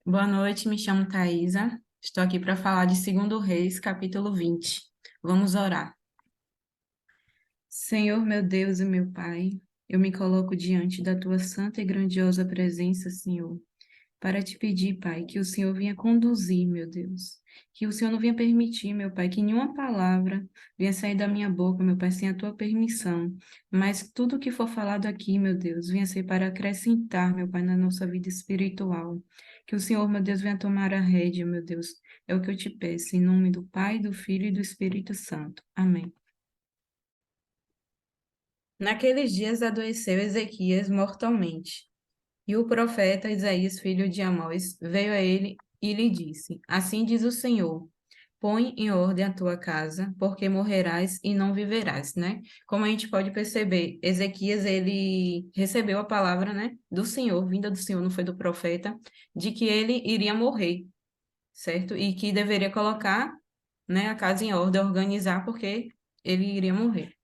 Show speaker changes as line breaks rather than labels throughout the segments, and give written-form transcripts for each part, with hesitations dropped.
Boa noite, me chamo Thaisa. Estou aqui para falar de 2 Reis, capítulo 20. Vamos orar. Senhor, meu Deus e meu Pai, eu me coloco diante da tua santa e grandiosa presença, Senhor, para te pedir, Pai, que o Senhor venha conduzir, meu Deus. Que o Senhor não venha permitir, meu Pai, que nenhuma palavra venha sair da minha boca, meu Pai, sem a tua permissão. Mas tudo que for falado aqui, meu Deus, venha ser para acrescentar, meu Pai, na nossa vida espiritual. Que o Senhor, meu Deus, venha tomar a rédea, meu Deus. É o que eu te peço, em nome do Pai, do Filho e do Espírito Santo. Amém. Naqueles dias adoeceu Ezequias mortalmente. E o profeta Isaías, filho de Amós, veio a ele e lhe disse: Assim diz o Senhor: põe em ordem a tua casa, porque morrerás e não viverás, né? Como a gente pode perceber, Ezequias, ele recebeu a palavra, né, do Senhor, vinda do Senhor, não foi do profeta, de que ele iria morrer, certo? E que deveria colocar, né, a casa em ordem, organizar, porque ele iria morrer.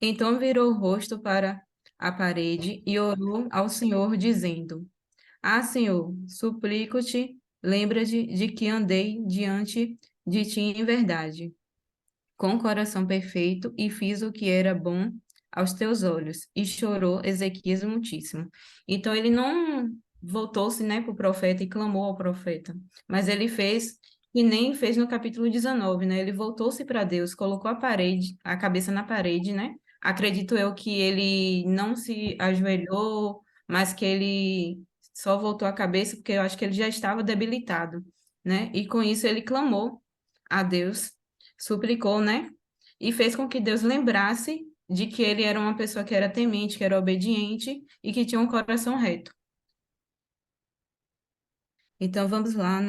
Então virou o rosto para a parede e orou ao Senhor, dizendo: Ah, Senhor, suplico-te, lembra-te de que andei diante de ti em verdade, com coração perfeito, e fiz o que era bom aos teus olhos. E chorou Ezequias muitíssimo. Então ele não voltou-se, né, para o profeta e clamou ao profeta, mas ele fez e nem fez no capítulo 19, né? Ele voltou-se para Deus, colocou a cabeça na parede, né? Acredito eu que ele não se ajoelhou, mas que ele só voltou a cabeça porque eu acho que ele já estava debilitado, né? E com isso ele clamou a Deus, suplicou, né? E fez com que Deus lembrasse de que ele era uma pessoa que era temente, que era obediente e que tinha um coração reto. Então vamos lá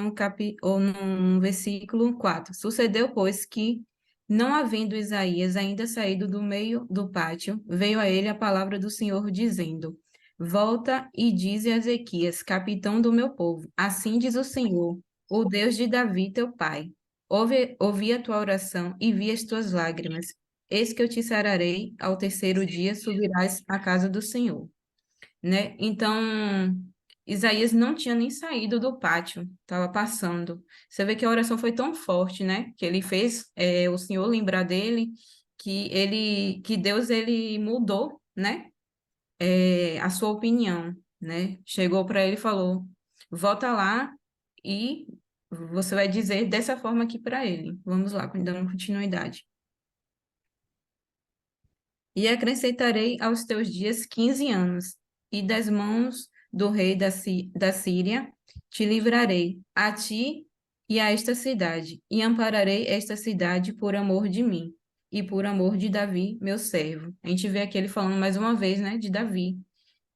ou no versículo 4. Sucedeu, pois, que, não havendo Isaías ainda saído do meio do pátio, veio a ele a palavra do Senhor, dizendo: Volta e dize a Ezequias, capitão do meu povo: Assim diz o Senhor, o Deus de Davi, teu pai. Ouvi a tua oração e vi as tuas lágrimas. Eis que eu te sararei, ao terceiro dia subirás à casa do Senhor, né? Então, Isaías não tinha nem saído do pátio, estava passando. Você vê que a oração foi tão forte, né? Que ele fez o Senhor lembrar dele, que Deus ele mudou, né? A sua opinião, né? Chegou para ele e falou: volta lá e você vai dizer dessa forma aqui para ele. Vamos lá, dando continuidade. E acrescentarei aos teus dias 15 anos, e das mãos do rei da Síria te livrarei, a ti e a esta cidade, e ampararei esta cidade por amor de mim, e por amor de Davi, meu servo. A gente vê aqui ele falando mais uma vez, né, de Davi,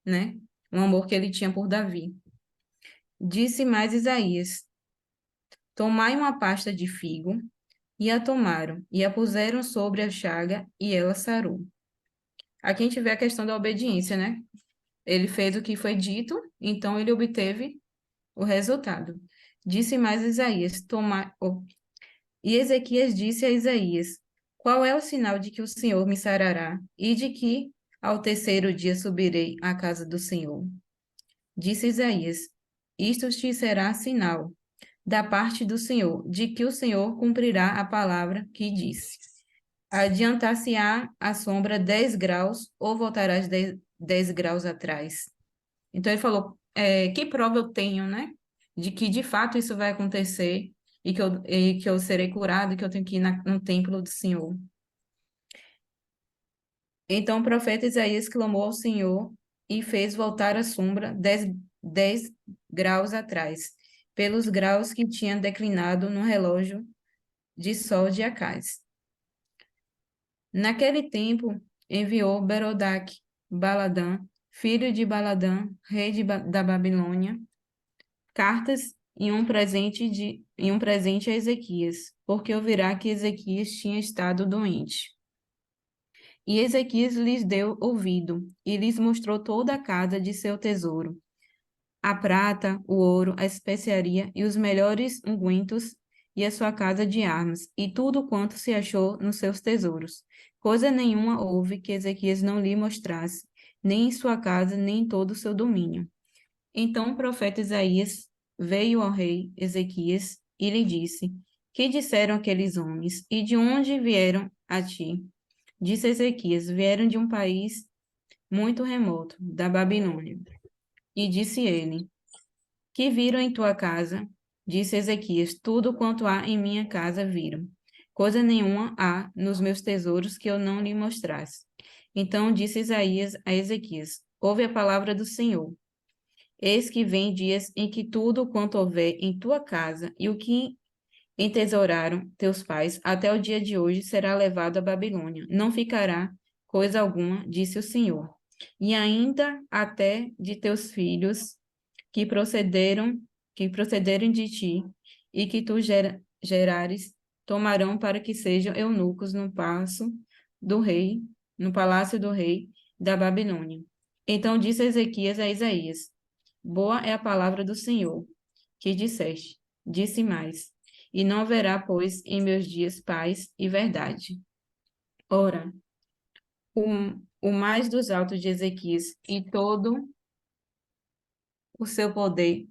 né? Um amor que ele tinha por Davi. Disse mais Isaías: Tomai uma pasta de figo, e a tomaram, e a puseram sobre a chaga, e ela sarou. Aqui a gente vê a questão da obediência, né? Ele fez o que foi dito, então ele obteve o resultado. Disse mais Isaías, e Ezequias disse a Isaías: Qual é o sinal de que o Senhor me sarará e de que ao terceiro dia subirei à casa do Senhor? Disse Isaías: Isto te será sinal da parte do Senhor, de que o Senhor cumprirá a palavra que disse. Adiantar-se-á a sombra 10 graus ou voltarás 10 graus atrás? Então ele falou, que prova eu tenho, né? De que de fato isso vai acontecer e que eu serei curado e que eu tenho que ir no templo do Senhor. Então o profeta Isaías clamou ao Senhor e fez voltar a sombra 10 graus atrás, pelos graus que tinha declinado no relógio de sol de Acás. Naquele tempo enviou Berodaque, Baladã, filho de Baladã, rei da Babilônia, cartas e um presente a Ezequias, porque ouvirá que Ezequias tinha estado doente. E Ezequias lhes deu ouvido, e lhes mostrou toda a casa de seu tesouro, a prata, o ouro, a especiaria e os melhores ungüentos, e a sua casa de armas, e tudo quanto se achou nos seus tesouros. Coisa nenhuma houve que Ezequias não lhe mostrasse, nem em sua casa, nem em todo o seu domínio. Então o profeta Isaías veio ao rei Ezequias e lhe disse: Que disseram aqueles homens? E de onde vieram a ti? Disse Ezequias: Vieram de um país muito remoto, da Babilônia. E disse ele: Que viram em tua casa? Disse Ezequias: Tudo quanto há em minha casa viram. Coisa nenhuma há nos meus tesouros que eu não lhe mostrasse. Então disse Isaías a Ezequias: Ouve a palavra do Senhor. Eis que vem dias em que tudo quanto houver em tua casa e o que entesouraram teus pais até o dia de hoje será levado à Babilônia. Não ficará coisa alguma, disse o Senhor. E ainda até de teus filhos que procederam, que procederem de ti e que tu gerares, tomarão para que sejam eunucos do rei, no palácio do rei da Babilônia. Então disse Ezequias a Isaías: Boa é a palavra do Senhor, que disseste. Disse mais: E não haverá, pois, em meus dias paz e verdade. Ora, o, o mais dos altos de Ezequias e todo o seu poder,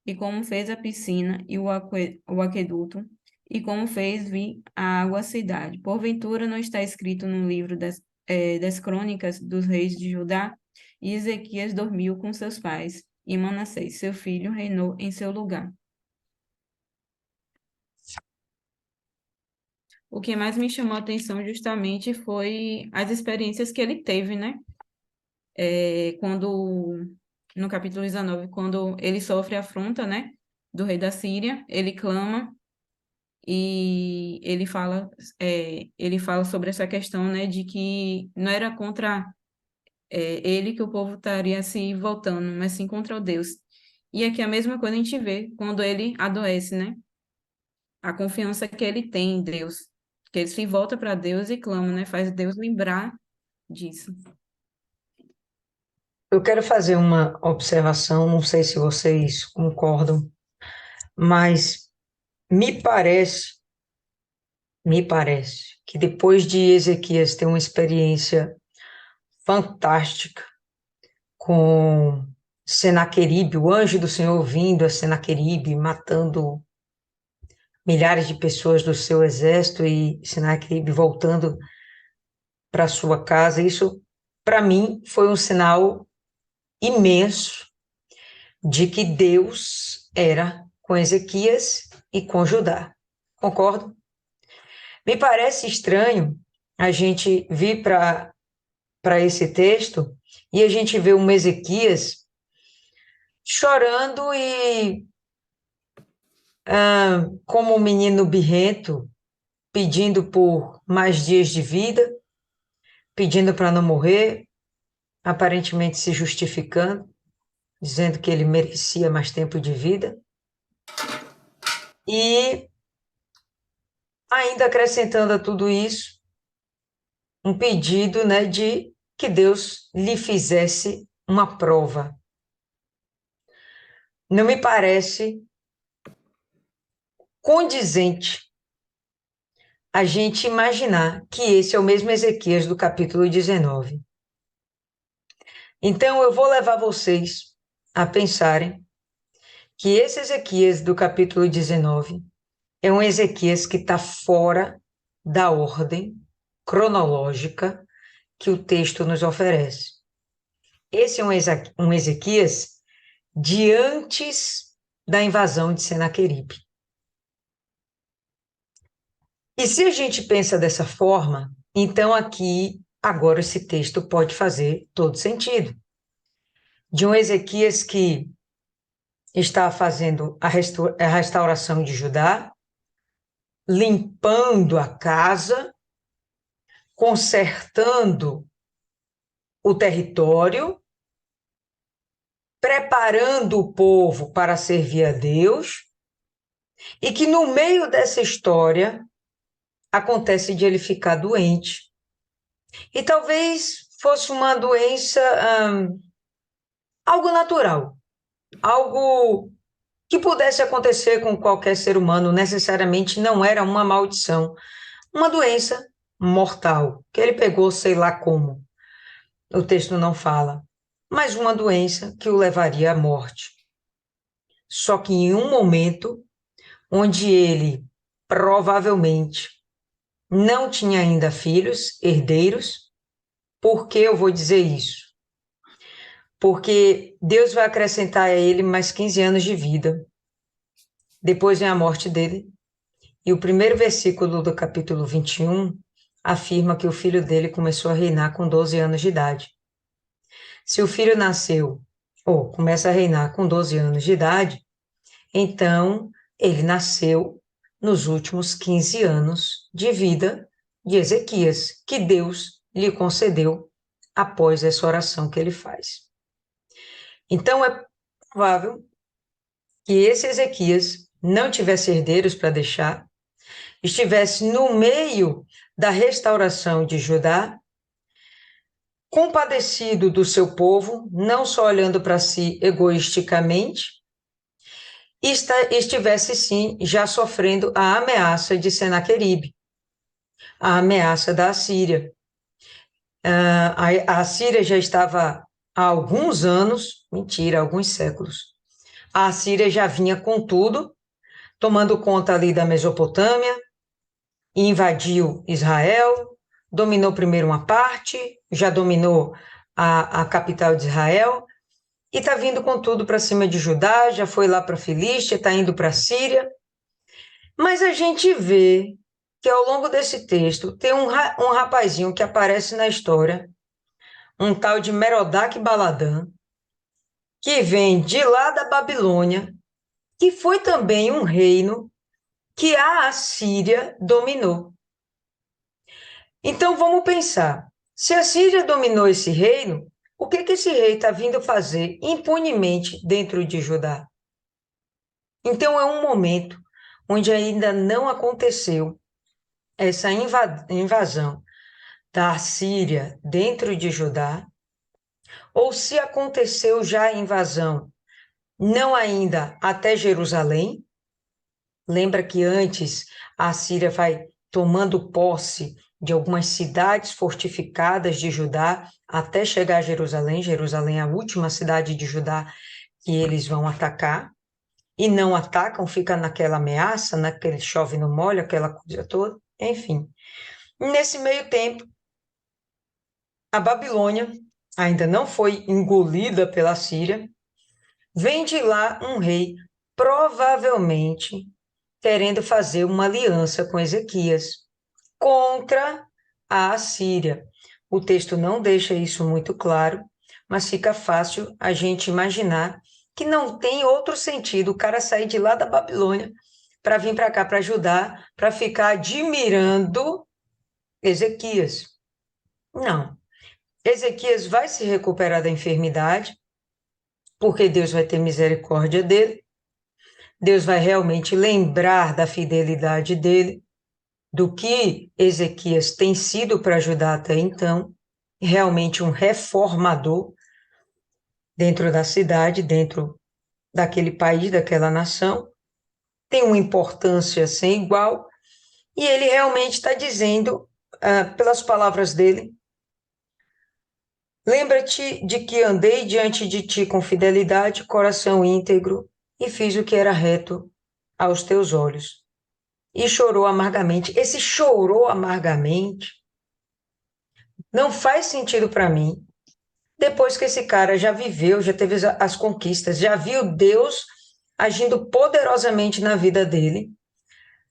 e como fez a piscina e o aqueduto, e como fez vir a água à cidade. Porventura não está escrito no livro das crônicas dos reis de Judá? E Ezequias dormiu com seus pais, e Manassés, seu filho, reinou em seu lugar. O que mais me chamou a atenção justamente foi as experiências que ele teve, né? No capítulo 19, quando ele sofre a afronta, né, do rei da Síria, ele clama e ele fala sobre essa questão, né, de que não era contra ele que o povo estaria se voltando, mas sim contra o Deus. E aqui a mesma coisa a gente vê quando ele adoece, né? A confiança que ele tem em Deus, que ele se volta para Deus e clama, né? Faz Deus lembrar disso.
Eu quero fazer uma observação, não sei se vocês concordam, mas me parece, me parece que depois de Ezequias ter uma experiência fantástica com Senaqueribe, o anjo do Senhor vindo a Senaqueribe, matando milhares de pessoas do seu exército e Senaqueribe voltando para sua casa, isso para mim foi um sinal imenso de que Deus era com Ezequias e com Judá. Concordo? Me parece estranho a gente vir para esse texto e a gente vê um Ezequias chorando e como um menino birrento, pedindo por mais dias de vida, pedindo para não morrer, aparentemente se justificando, dizendo que ele merecia mais tempo de vida. E ainda acrescentando a tudo isso, um pedido, né, de que Deus lhe fizesse uma prova. Não me parece condizente a gente imaginar que esse é o mesmo Ezequias do capítulo 19. Então, eu vou levar vocês a pensarem que esse Ezequias do capítulo 19 é um Ezequias que está fora da ordem cronológica que o texto nos oferece. Esse é um Ezequias de antes da invasão de Senaqueribe. E se a gente pensa dessa forma, então aqui, agora, esse texto pode fazer todo sentido. De um Ezequias que está fazendo a restauração de Judá, limpando a casa, consertando o território, preparando o povo para servir a Deus, e que no meio dessa história acontece de ele ficar doente. E talvez fosse uma doença, algo natural, algo que pudesse acontecer com qualquer ser humano, necessariamente não era uma maldição, uma doença mortal, que ele pegou, sei lá como, o texto não fala, mas uma doença que o levaria à morte. só que em um momento onde ele provavelmente não tinha ainda filhos, herdeiros. Por que eu vou dizer isso? Porque Deus vai acrescentar a ele mais 15 anos de vida. Depois vem a morte dele. E o primeiro versículo do capítulo 21 afirma que o filho dele começou a reinar com 12 anos de idade. Se o filho nasceu, ou começa a reinar com 12 anos de idade, então ele nasceu nos últimos 15 anos de vida de Ezequias, que Deus lhe concedeu após essa oração que ele faz. Então é provável que esse Ezequias não tivesse herdeiros para deixar, estivesse no meio da restauração de Judá, compadecido do seu povo, não só olhando para si egoisticamente, estivesse sim já sofrendo a ameaça de Senaqueribe, a ameaça da Assíria. A Assíria já estava há alguns anos, mentira, alguns séculos. A Assíria já vinha com tudo, tomando conta ali da Mesopotâmia, invadiu Israel, dominou primeiro uma parte, já dominou a capital de Israel, e está vindo com tudo para cima de Judá, já foi lá para a Filístia, está indo para a Síria. Mas a gente vê que ao longo desse texto tem um rapazinho que aparece na história, um tal de Merodach Baladã, que vem de lá da Babilônia, que foi também um reino que a Assíria dominou. Então vamos pensar, se a Síria dominou esse reino, o que esse rei está vindo fazer impunemente dentro de Judá? Então é um momento onde ainda não aconteceu essa invasão da Síria dentro de Judá, ou se aconteceu já a invasão, não ainda até Jerusalém. Lembra que antes a Síria vai tomando posse de algumas cidades fortificadas de Judá até chegar a Jerusalém. Jerusalém é a última cidade de Judá que eles vão atacar. E não atacam, fica naquela ameaça, naquele chove no molho, aquela coisa toda. Enfim, nesse meio tempo, a Babilônia ainda não foi engolida pela Síria. Vem de lá um rei, provavelmente querendo fazer uma aliança com Ezequias contra a Assíria. O texto não deixa isso muito claro, mas fica fácil a gente imaginar que não tem outro sentido o cara sair de lá da Babilônia para vir para cá, para Judá, para ficar admirando Ezequias. Não. Ezequias vai se recuperar da enfermidade, porque Deus vai ter misericórdia dele. Deus vai realmente lembrar da fidelidade dele, do que Ezequias tem sido para ajudar até então, realmente um reformador dentro da cidade, dentro daquele país, daquela nação, tem uma importância sem igual, e ele realmente está dizendo, pelas palavras dele, lembra-te de que andei diante de ti com fidelidade, coração íntegro, e fiz o que era reto aos teus olhos. E chorou amargamente. Esse chorou amargamente não faz sentido para mim, depois que esse cara já viveu, já teve as conquistas, já viu Deus agindo poderosamente na vida dele,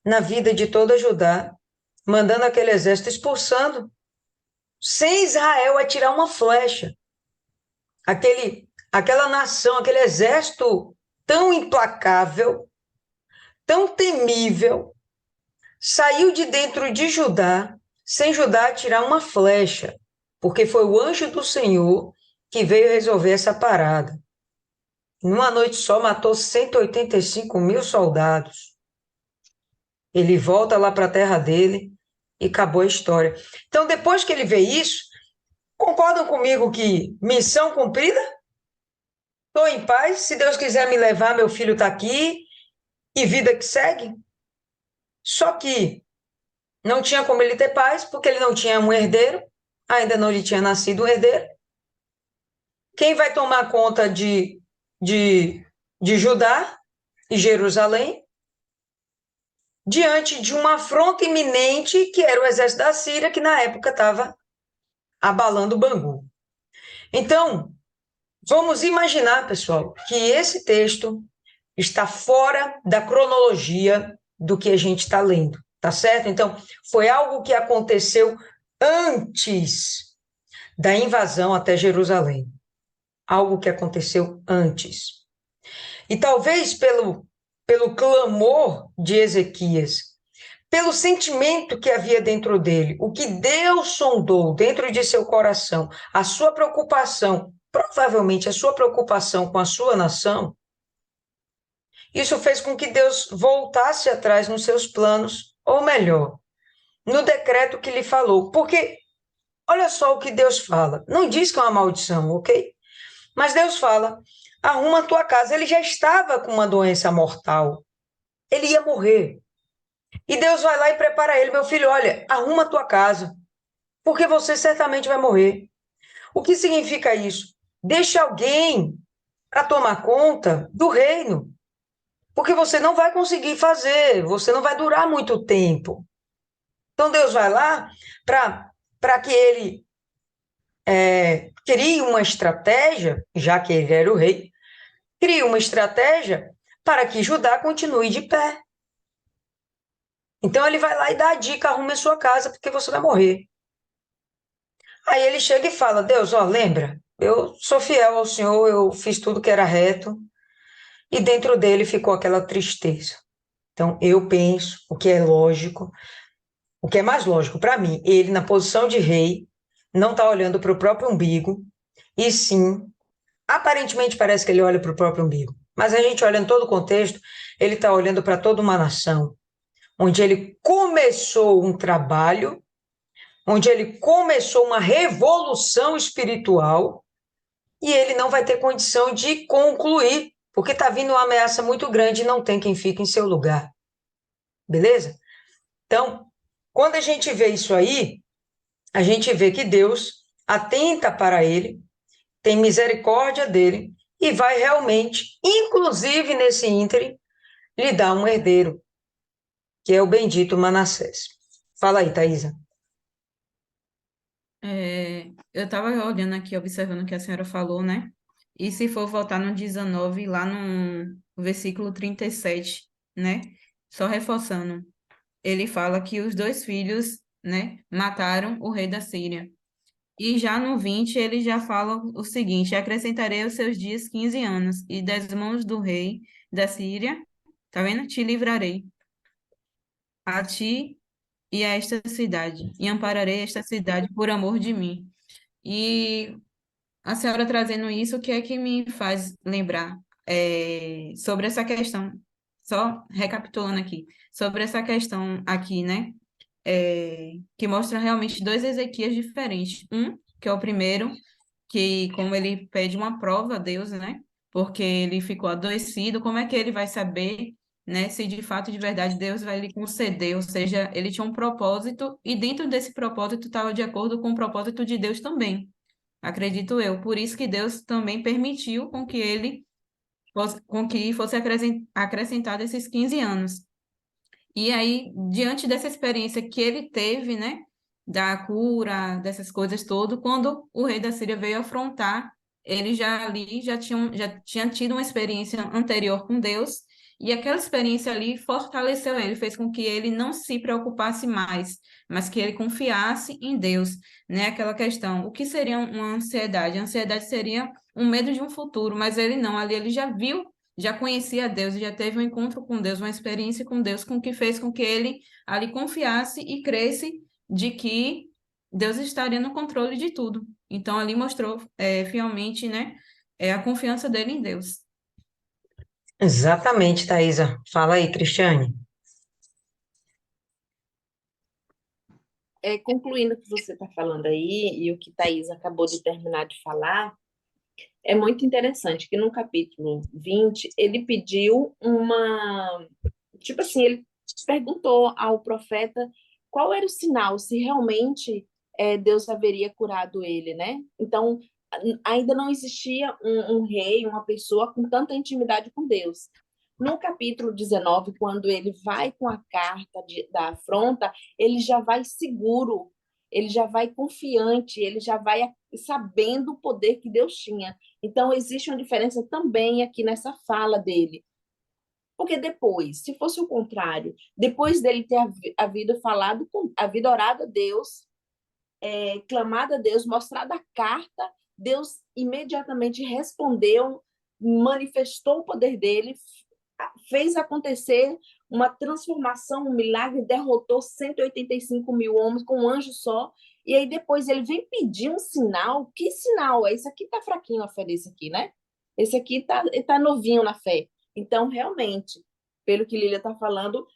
na vida de toda Judá, mandando aquele exército expulsando, sem Israel atirar uma flecha. Aquela nação, aquele exército tão implacável, tão temível, saiu de dentro de Judá, sem Judá atirar uma flecha, porque foi o anjo do Senhor que veio resolver essa parada. Numa noite só matou 185 mil soldados. Ele volta lá para a terra dele e acabou a história. Então, depois que ele vê isso, concordam comigo que missão cumprida? Estou em paz, se Deus quiser me levar, meu filho está aqui, e vida que segue. Só que não tinha como ele ter paz, porque ele não tinha um herdeiro, ainda não lhe tinha nascido um herdeiro. Quem vai tomar conta de Judá? e Jerusalém, diante de uma afronta iminente que era o exército da Síria, que na época estava abalando Bangu. Então, vamos imaginar, pessoal, que esse texto está fora da cronologia do que a gente está lendo, tá certo? Então, foi algo que aconteceu antes da invasão até Jerusalém. Algo que aconteceu antes. E talvez pelo clamor de Ezequias, pelo sentimento que havia dentro dele, o que Deus sondou dentro de seu coração, a sua preocupação, provavelmente a sua preocupação com a sua nação, isso fez com que Deus voltasse atrás nos seus planos, ou melhor, no decreto que lhe falou. Porque olha só o que Deus fala. Não diz que é uma maldição, ok? Mas Deus fala: arruma a tua casa. Ele já estava com uma doença mortal. Ele ia morrer. E Deus vai lá e prepara ele: meu filho, olha, arruma a tua casa, porque você certamente vai morrer. O que significa isso? Deixa alguém para tomar conta do reino, porque você não vai conseguir fazer, você não vai durar muito tempo. Então Deus vai lá para que ele crie uma estratégia, já que ele era o rei, crie uma estratégia para que Judá continue de pé. Então ele vai lá e dá a dica: arrume a sua casa, porque você vai morrer. Aí ele chega e fala: Deus, ó, lembra, eu sou fiel ao Senhor, eu fiz tudo que era reto, e dentro dele ficou aquela tristeza. Então eu penso, o que é lógico, o que é mais lógico para mim, ele na posição de rei, não está olhando para o próprio umbigo, e sim, aparentemente parece que ele olha para o próprio umbigo, mas a gente olha em todo o contexto, ele está olhando para toda uma nação, onde ele começou um trabalho, onde ele começou uma revolução espiritual, e ele não vai ter condição de concluir, porque está vindo uma ameaça muito grande e não tem quem fique em seu lugar. Beleza? Então, quando a gente vê isso aí, a gente vê que Deus atenta para ele, tem misericórdia dele e vai realmente, inclusive nesse ínterim, lhe dar um herdeiro, que é o bendito Manassés. Fala aí, Thaisa.
Eu estava olhando aqui, observando o que a senhora falou, né? E se for voltar no 19, lá no versículo 37, né? Só reforçando, ele fala que os dois filhos, né, mataram o rei da Síria. E já no 20, ele já fala o seguinte: acrescentarei aos seus dias 15 anos, e das mãos do rei da Síria, tá vendo? Te livrarei, a ti e a esta cidade, e ampararei esta cidade por amor de mim. E a senhora trazendo isso, o que é que me faz lembrar sobre essa questão? Só recapitulando aqui, sobre essa questão aqui, né? Que mostra realmente dois Ezequias diferentes. Um, que é o primeiro, que como ele pede uma prova a Deus, né? Porque ele ficou adoecido, como é que ele vai saber, né, se de fato, de verdade, Deus vai lhe conceder? Ou seja, ele tinha um propósito e dentro desse propósito estava de acordo com o propósito de Deus também, acredito eu. Por isso que Deus também permitiu com que fosse acrescentado esses 15 anos. E aí, diante dessa experiência que ele teve, né, da cura, dessas coisas todas, quando o rei da Síria veio afrontar, ele já ali já tinha tido uma experiência anterior com Deus, e aquela experiência ali fortaleceu ele, fez com que ele não se preocupasse mais, mas que ele confiasse em Deus, né? Aquela questão, o que seria uma ansiedade? A ansiedade seria um medo de um futuro, mas ele não, ali ele já viu, já conhecia Deus, já teve um encontro com Deus, uma experiência com Deus, com que fez com que ele ali confiasse e cresce de que Deus estaria no controle de tudo. Então ali mostrou fielmente, né, a confiança dele em Deus.
Exatamente, Thaisa. Fala aí, Cristiane.
Concluindo o que você está falando aí e o que Thaís acabou de terminar de falar, é muito interessante que no capítulo 20 ele pediu uma. Tipo assim, ele perguntou ao profeta qual era o sinal, se realmente Deus haveria curado ele, né? Então, ainda não existia um rei, uma pessoa com tanta intimidade com Deus. No capítulo 19, quando ele vai com a carta da afronta, ele já vai seguro, ele já vai confiante, ele já vai sabendo o poder que Deus tinha. Então, existe uma diferença também aqui nessa fala dele. Porque depois, se fosse o contrário, depois dele ter havido falado, havido orado a Deus, clamado a Deus, mostrado a carta, Deus imediatamente respondeu, manifestou o poder dele, fez acontecer uma transformação, um milagre, derrotou 185 mil homens com um anjo só, e aí depois ele vem pedir um sinal. Que sinal? Esse aqui tá fraquinho a fé desse aqui, né? Esse aqui tá novinho na fé. Então, realmente, pelo que Lília está falando,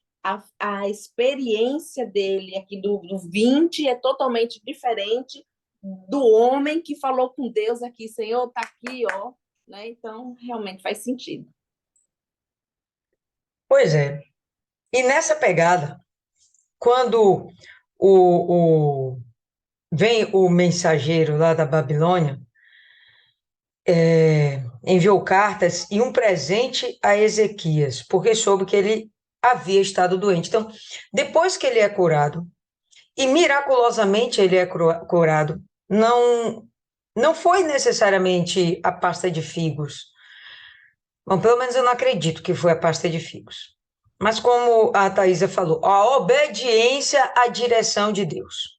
a experiência dele aqui do 20 é totalmente diferente do homem que falou com Deus aqui, Senhor, tá aqui, ó, né? Então, realmente faz sentido.
Pois é. E nessa pegada, quando vem o mensageiro lá da Babilônia, enviou cartas e um presente a Ezequias, porque soube que ele havia estado doente. Então, depois que ele é curado, e miraculosamente ele é curado, não foi necessariamente a pasta de figos. Bom, pelo menos eu não acredito que foi a pasta de figos. Mas como a Thaisa falou, a obediência à direção de Deus.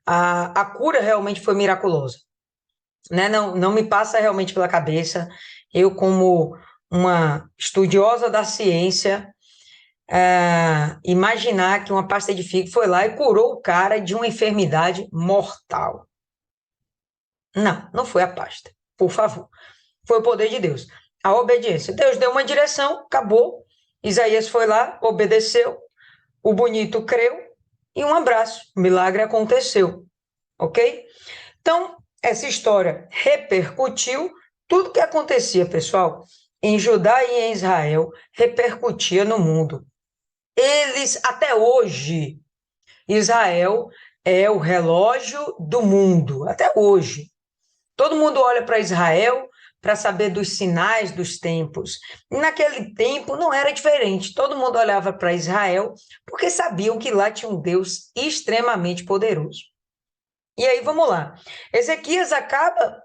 A cura realmente foi miraculosa. Né? Não me passa realmente pela cabeça, eu como uma estudiosa da ciência, imaginar que uma pasta de figo foi lá e curou o cara de uma enfermidade mortal. Não foi a pasta, por favor. Foi o poder de Deus. A obediência. Deus deu uma direção, acabou. Isaías foi lá, obedeceu, o bonito creu e um abraço. O milagre aconteceu, ok? Então, essa história repercutiu, tudo que acontecia, pessoal, em Judá e em Israel, repercutia no mundo. Eles, até hoje, Israel é o relógio do mundo, até hoje. Todo mundo olha para Israel para saber dos sinais dos tempos. E naquele tempo não era diferente. Todo mundo olhava para Israel porque sabiam que lá tinha um Deus extremamente poderoso. E aí, vamos lá. Ezequias acaba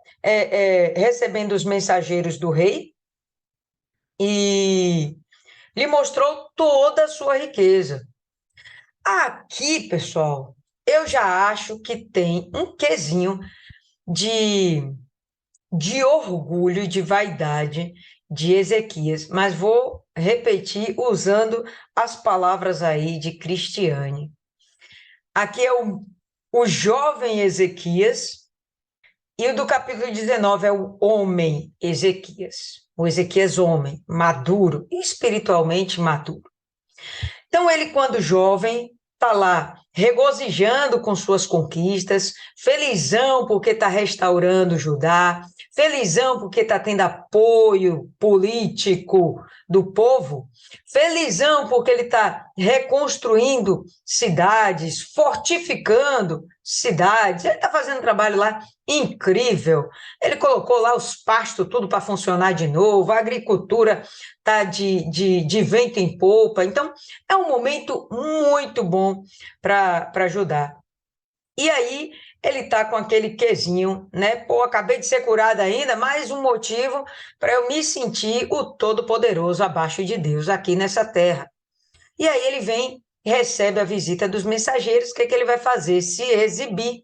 recebendo os mensageiros do rei e lhe mostrou toda a sua riqueza. Aqui, pessoal, eu já acho que tem um quesinho de orgulho, de vaidade de Ezequias, mas vou repetir usando as palavras aí de Cristiane. Aqui é o jovem Ezequias, e o do capítulo 19 é o homem Ezequias, o Ezequias homem, maduro, espiritualmente maduro. Então ele, quando jovem, está lá regozijando com suas conquistas, felizão porque está restaurando Judá, felizão porque está tendo apoio político do povo, felizão porque ele está reconstruindo cidades, fortificando cidades, ele está fazendo um trabalho lá incrível, ele colocou lá os pastos tudo para funcionar de novo, a agricultura está de vento em popa, então é um momento muito bom para ajudar. E aí ele está com aquele quezinho, né? Pô, acabei de ser curado ainda, mais um motivo para eu me sentir o Todo-Poderoso abaixo de Deus aqui nessa terra. E aí ele vem e recebe a visita dos mensageiros, o que ele vai fazer? Se exibir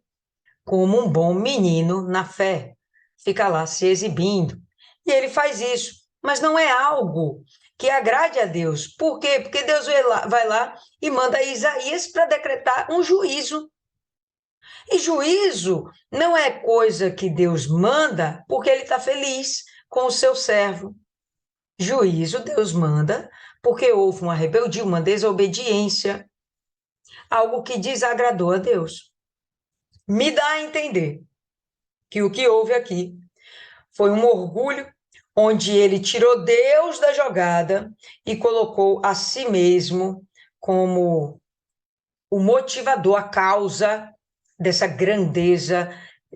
como um bom menino na fé. Fica lá se exibindo. E ele faz isso, mas não é algo que agrade a Deus. Por quê? Porque Deus vai lá e manda Isaías para decretar um juízo. E juízo não é coisa que Deus manda porque ele está feliz com o seu servo. Juízo Deus manda porque houve uma rebeldia, uma desobediência, algo que desagradou a Deus. Me dá a entender que o que houve aqui foi um orgulho onde ele tirou Deus da jogada e colocou a si mesmo como o motivador, a causa dessa grandeza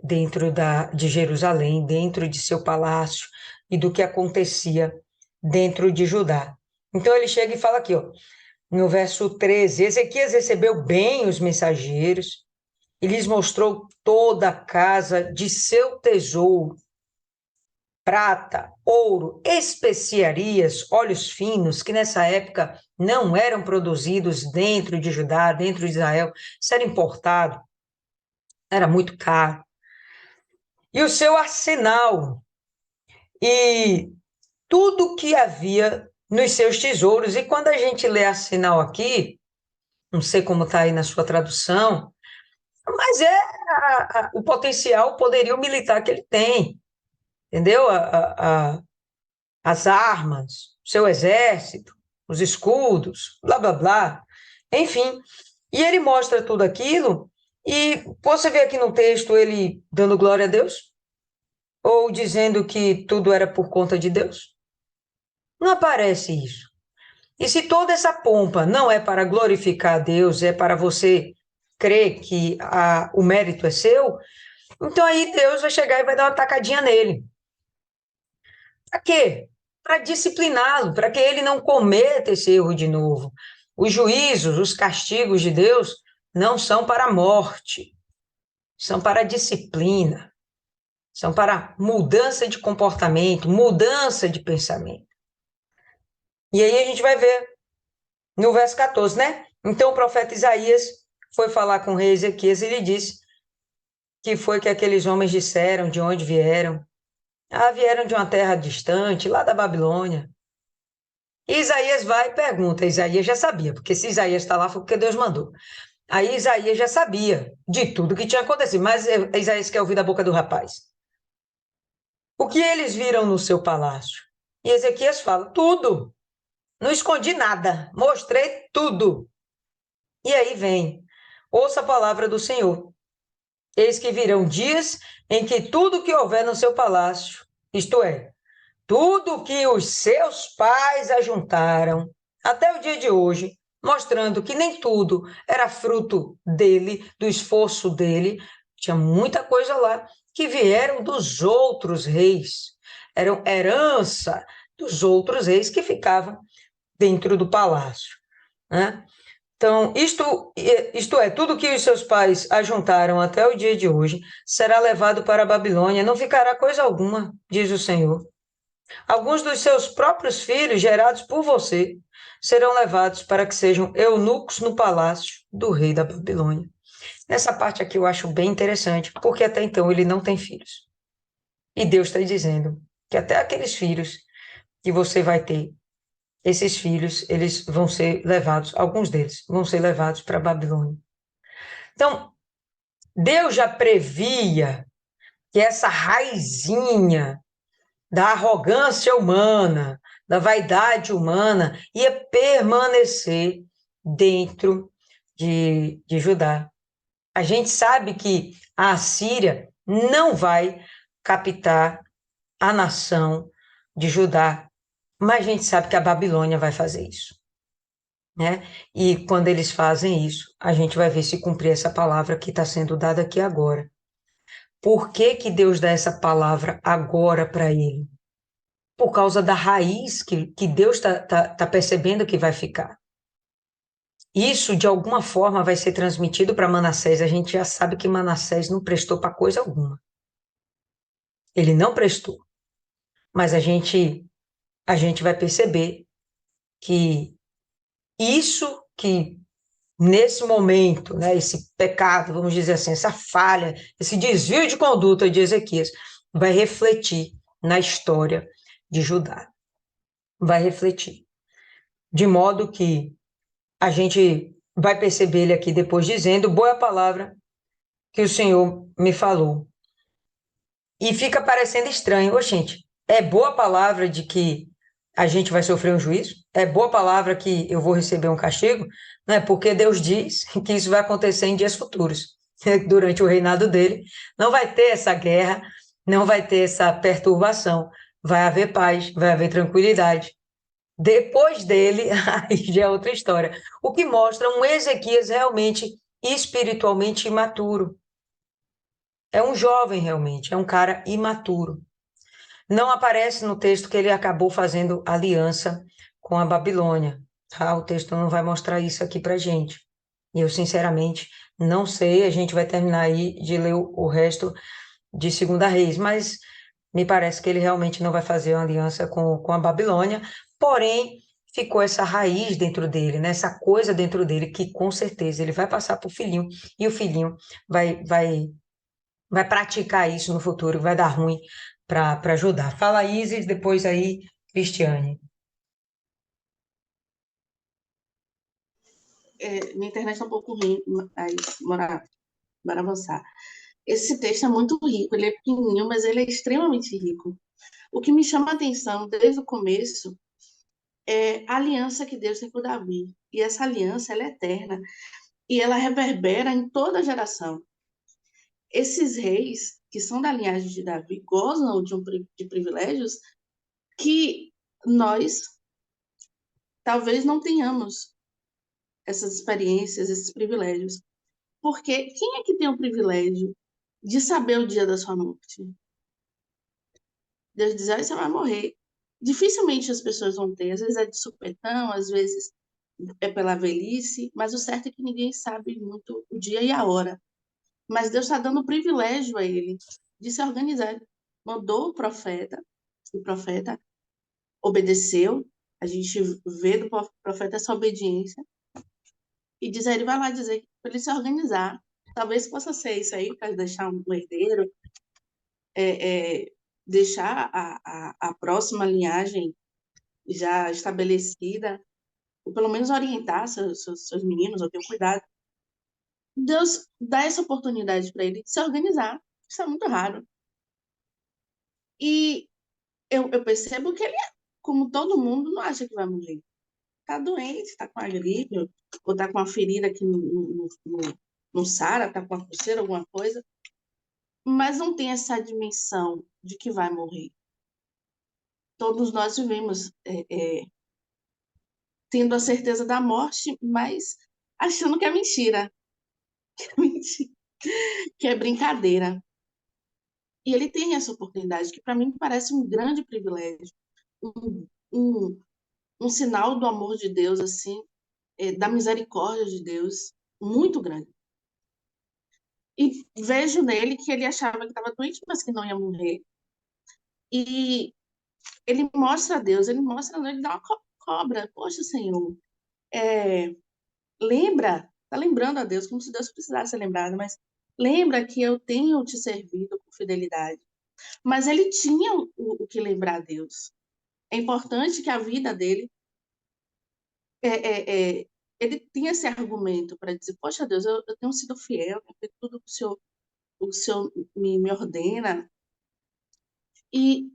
dentro de Jerusalém, dentro de seu palácio e do que acontecia dentro de Judá. Então ele chega e fala aqui, ó, no verso 13, Ezequias recebeu bem os mensageiros e lhes mostrou toda a casa de seu tesouro, prata, ouro, especiarias, óleos finos, que nessa época não eram produzidos dentro de Judá, dentro de Israel, isso era importado, era muito caro. E o seu arsenal, e tudo que havia nos seus tesouros. E quando a gente lê arsenal aqui, não sei como está aí na sua tradução, mas é o potencial, o poderio militar que ele tem, entendeu? As armas, o seu exército, os escudos, blá, blá, blá. Enfim, e ele mostra tudo aquilo, e você vê aqui no texto ele dando glória a Deus, ou dizendo que tudo era por conta de Deus. Não aparece isso. E se toda essa pompa não é para glorificar a Deus, é para você crer que o mérito é seu, então aí Deus vai chegar e vai dar uma tacadinha nele. Para quê? Para discipliná-lo, para que ele não cometa esse erro de novo. Os juízos, os castigos de Deus não são para a morte, são para a disciplina, são para mudança de comportamento, mudança de pensamento. E aí a gente vai ver no verso 14, né? Então o profeta Isaías foi falar com o rei Ezequias e lhe disse que foi que aqueles homens disseram, de onde vieram. Ah, vieram de uma terra distante, lá da Babilônia. E Isaías vai e pergunta. Isaías já sabia, porque se Isaías está lá foi porque Deus mandou. Aí Isaías já sabia de tudo que tinha acontecido, mas Isaías quer ouvir da boca do rapaz. O que eles viram no seu palácio? E Ezequias fala, tudo. Não escondi nada, mostrei tudo. E aí vem, ouça a palavra do Senhor. Eis que virão dias em que tudo que houver no seu palácio, isto é, tudo que os seus pais ajuntaram até o dia de hoje, mostrando que nem tudo era fruto dele, do esforço dele, tinha muita coisa lá que vieram dos outros reis, eram herança dos outros reis que ficavam dentro do palácio, né? Então, isto é, tudo que os seus pais ajuntaram até o dia de hoje será levado para a Babilônia, não ficará coisa alguma, diz o Senhor. Alguns dos seus próprios filhos, gerados por você, serão levados para que sejam eunucos no palácio do rei da Babilônia. Nessa parte aqui eu acho bem interessante, porque até então ele não tem filhos. E Deus está dizendo que até aqueles filhos que você vai ter, esses filhos, eles vão ser levados, alguns deles vão ser levados para a Babilônia. Então, Deus já previa que essa raizinha da arrogância humana, da vaidade humana, ia permanecer dentro de Judá. A gente sabe que a Assíria não vai captar a nação de Judá, mas a gente sabe que a Babilônia vai fazer isso, né? E quando eles fazem isso, a gente vai ver se cumprir essa palavra que está sendo dada aqui agora. Por que que Deus dá essa palavra agora para ele? Por causa da raiz que Deus tá percebendo que vai ficar. Isso, de alguma forma, vai ser transmitido para Manassés. A gente já sabe que Manassés não prestou para coisa alguma. Ele não prestou. Mas a gente vai perceber que isso que, nesse momento, né, esse pecado, vamos dizer assim, essa falha, esse desvio de conduta de Ezequias, vai refletir na história de Judá. Vai refletir. De modo que a gente vai perceber ele aqui depois dizendo, boa palavra que o Senhor me falou. E fica parecendo estranho. Ô, gente, é boa palavra de que a gente vai sofrer um juízo? É boa palavra que eu vou receber um castigo? Não é porque Deus diz que isso vai acontecer em dias futuros. Durante o reinado dele, não vai ter essa guerra, não vai ter essa perturbação. Vai haver paz, vai haver tranquilidade. Depois dele, aí já é outra história. O que mostra um Ezequias realmente espiritualmente imaturo. É um jovem realmente, é um cara imaturo. Não aparece no texto que ele acabou fazendo aliança com a Babilônia. Tá? O texto não vai mostrar isso aqui para gente. E eu, sinceramente, não sei. A gente vai terminar aí de ler o resto de Segunda Reis, mas me parece que ele realmente não vai fazer uma aliança com a Babilônia, porém ficou essa raiz dentro dele, né? Essa coisa dentro dele que com certeza ele vai passar para o filhinho e o filhinho vai praticar isso no futuro, vai dar ruim para ajudar. Fala Isis, depois aí Cristiane.
Minha internet está um pouco ruim, aí, bora avançar. Esse texto é muito rico, ele é pequenininho, mas ele é extremamente rico. O que me chama a atenção desde o começo é a aliança que Deus tem com Davi. E essa aliança, ela é eterna. E ela reverbera em toda geração. Esses reis, que são da linhagem de Davi, gozam de privilégios que nós talvez não tenhamos essas experiências, esses privilégios. Porque quem é que tem o privilégio de saber o dia da sua morte? Deus diz, ah, você vai morrer. Dificilmente as pessoas vão ter, às vezes é de supetão, às vezes é pela velhice, mas o certo é que ninguém sabe muito o dia e a hora. Mas Deus está dando o privilégio a ele de se organizar. Mandou o profeta obedeceu, a gente vê do profeta essa obediência, e diz a ele, vai lá dizer para ele se organizar. Talvez possa ser isso aí, para deixar um herdeiro, deixar a próxima linhagem já estabelecida, ou pelo menos orientar seus meninos, ou ter cuidado. Deus dá essa oportunidade para ele de se organizar. Isso é muito raro. E eu percebo que ele, como todo mundo, não acha que vai morrer. Está doente, está com a gripe, ou está com uma ferida que não sara, está com uma coceira, alguma coisa, mas não tem essa dimensão de que vai morrer. Todos nós vivemos tendo a certeza da morte, mas achando que é mentira, que é brincadeira. E ele tem essa oportunidade, que para mim parece um grande privilégio, um, um, um sinal do amor de Deus, assim, da misericórdia de Deus, muito grande. E vejo nele que ele achava que estava doente, mas que não ia morrer. E ele mostra a Deus, ele dá uma cobra. Poxa, Senhor, lembra, tá lembrando a Deus, como se Deus precisasse ser lembrado, mas lembra que eu tenho te servido com fidelidade. Mas ele tinha o que lembrar a Deus. É importante que a vida dele, ele tinha esse argumento para dizer, poxa, Deus, eu tenho sido fiel, tenho feito tudo que o Senhor me ordena. E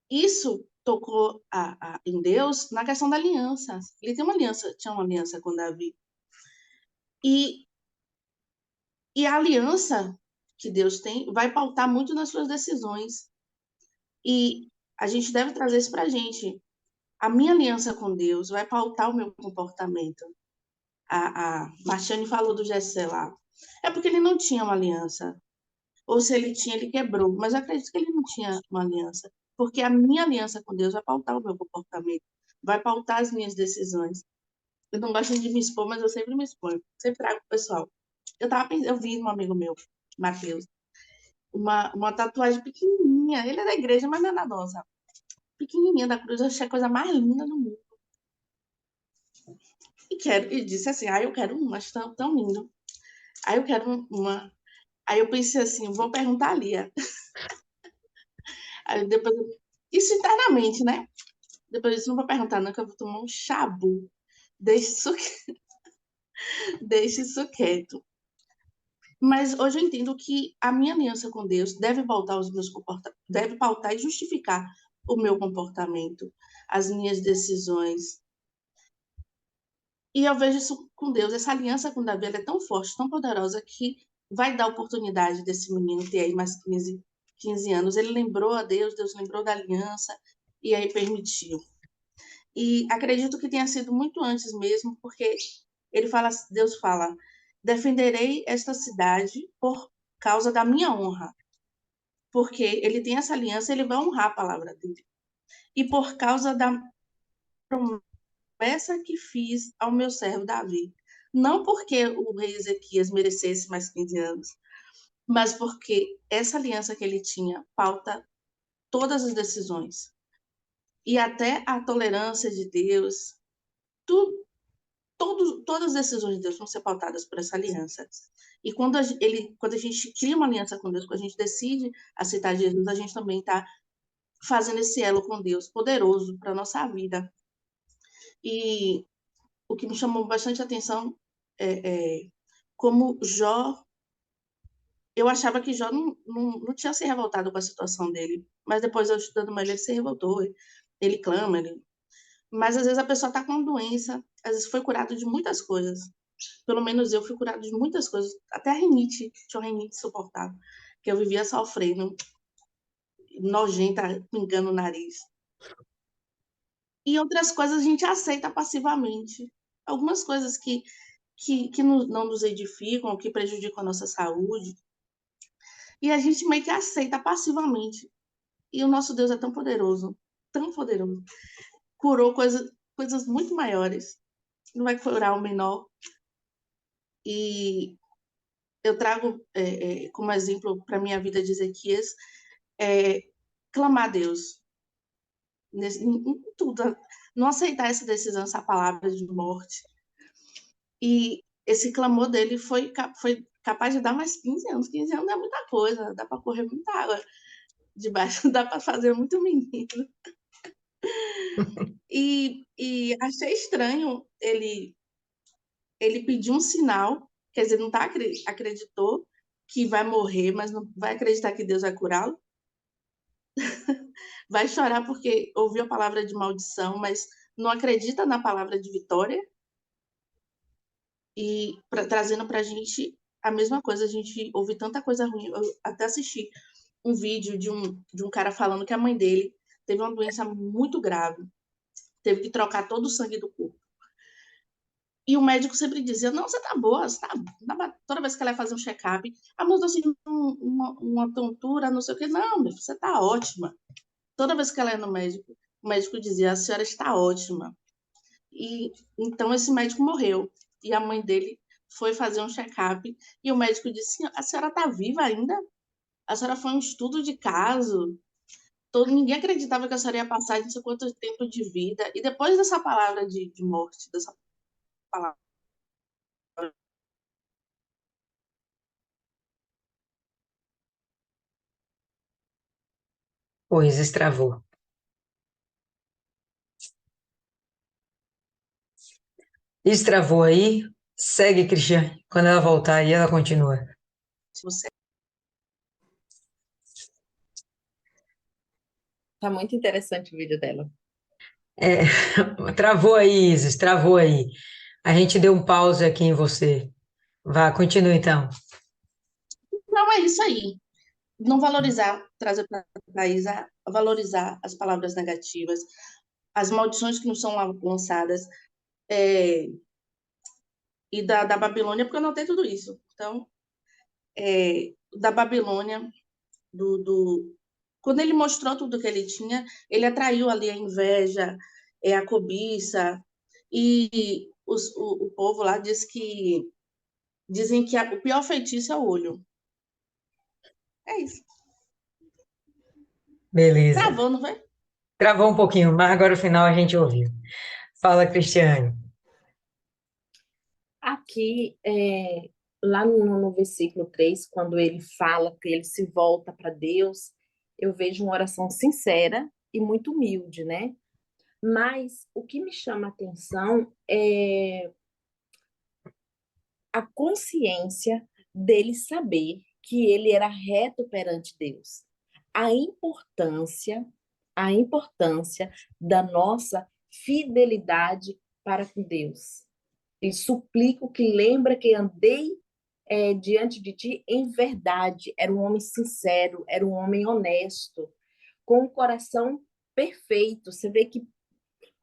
isso tocou em Deus na questão da aliança. Ele tinha uma aliança com Davi. E a aliança que Deus tem vai pautar muito nas suas decisões. E a gente deve trazer isso para a gente. A minha aliança com Deus vai pautar o meu comportamento. A Marciane falou do Jessé lá. É porque ele não tinha uma aliança. Ou se ele tinha, ele quebrou. Mas eu acredito que ele não tinha uma aliança. Porque a minha aliança com Deus vai pautar o meu comportamento. Vai pautar as minhas decisões. Eu não gosto de me expor, mas eu sempre me exponho. Sempre trago o pessoal. Eu vi um amigo meu, Matheus, uma tatuagem pequenininha. Ele é da igreja, mas não é da nossa. Pequenininha da cruz. Eu achei a coisa mais linda do mundo. E disse assim, eu quero uma, acho tão, tão lindo. Aí eu quero uma. Aí eu pensei assim, vou perguntar a Lia. Aí depois, isso internamente, né? Depois eu disse, não vou perguntar não, que eu vou tomar um chabu. Deixe isso, deixe isso quieto. Mas hoje eu entendo que a minha aliança com Deus deve pautar os meus comportamentos, deve pautar e justificar o meu comportamento, as minhas decisões. E eu vejo isso com Deus, essa aliança com Davi é tão forte, tão poderosa, que vai dar oportunidade desse menino ter aí mais 15 anos. Ele lembrou a Deus, Deus lembrou da aliança, e aí permitiu. E acredito que tenha sido muito antes mesmo, porque Deus fala, defenderei esta cidade por causa da minha honra. Porque ele tem essa aliança, ele vai honrar a palavra dele. E por causa da promessa promessa que fiz ao meu servo Davi. Não porque o rei Ezequias merecesse mais 15 anos, mas porque essa aliança que ele tinha pauta todas as decisões. E até a tolerância de Deus, todas as decisões de Deus vão ser pautadas por essa aliança. E quando a gente cria uma aliança com Deus, quando a gente decide aceitar Jesus, a gente também está fazendo esse elo com Deus poderoso para a nossa vida. E o que me chamou bastante atenção é como Jó. Eu achava que Jó não tinha se revoltado com a situação dele, mas depois eu estudando mais, ele se revoltou, ele clama, mas às vezes a pessoa está com uma doença, às vezes foi curado de muitas coisas. Pelo menos eu fui curado de muitas coisas, até a rinite, tinha uma rinite insuportável, que eu vivia sofrendo, nojenta, pingando o nariz. E outras coisas a gente aceita passivamente. Algumas coisas que não nos edificam, que prejudicam a nossa saúde, e a gente meio que aceita passivamente. E o nosso Deus é tão poderoso. Curou coisas muito maiores. Não vai curar o menor. E eu trago como exemplo para a minha vida de Ezequias clamar a Deus em tudo. Não aceitar essa decisão, essa palavra de morte. E esse clamor dele foi capaz de dar mais 15 anos. 15 anos é muita coisa, dá para correr muita água debaixo, dá para fazer muito menino. E achei estranho ele pedir um sinal, quer dizer, não acreditou que vai morrer, mas não vai acreditar que Deus vai curá-lo. Vai chorar porque ouviu a palavra de maldição, mas não acredita na palavra de vitória. E trazendo para a gente a mesma coisa, a gente ouve tanta coisa ruim. Eu até assisti um vídeo de um cara falando que a mãe dele teve uma doença muito grave, teve que trocar todo o sangue do corpo. E o médico sempre dizia, não, você tá boa, você tá... Toda vez que ela ia fazer um check-up, a moça assim, uma tontura, não sei o quê. Não, você tá ótima. Toda vez que ela ia no médico, o médico dizia, a senhora está ótima. E então esse médico morreu. E a mãe dele foi fazer um check-up e o médico disse, a senhora tá viva ainda? A senhora foi um estudo de caso. Ninguém acreditava que a senhora ia passar não sei quanto tempo de vida. E depois dessa palavra de morte, dessa palavra,
Pois, estravou. Estravou aí. Segue, Cristiane. Quando ela voltar aí, ela continua.
se você
Tá muito interessante o vídeo dela.
É, travou aí, Isis, travou aí. A gente deu um pause aqui em você. Vá, continua então.
Não, é isso aí. Não valorizar, trazer para a Thaís a valorizar as palavras negativas, as maldições que não são lançadas, e da Babilônia, porque eu notei tudo isso. Então, da Babilônia, quando ele mostrou tudo que ele tinha, ele atraiu ali a inveja, a cobiça, e o povo lá dizem que o pior feitiço é o olho. É isso.
Beleza.
Travou, não vai?
Travou um pouquinho, mas agora o final a gente ouviu. Fala, Cristiane.
Aqui, lá no versículo 3, quando ele fala que ele se volta para Deus, eu vejo uma oração sincera e muito humilde, né? Mas o que me chama a atenção é a consciência dele saber que ele era reto perante Deus. A importância, a importância da nossa fidelidade para com Deus. E suplico que lembra que andei diante de ti em verdade. Era um homem sincero, era um homem honesto, com o coração perfeito. Você vê que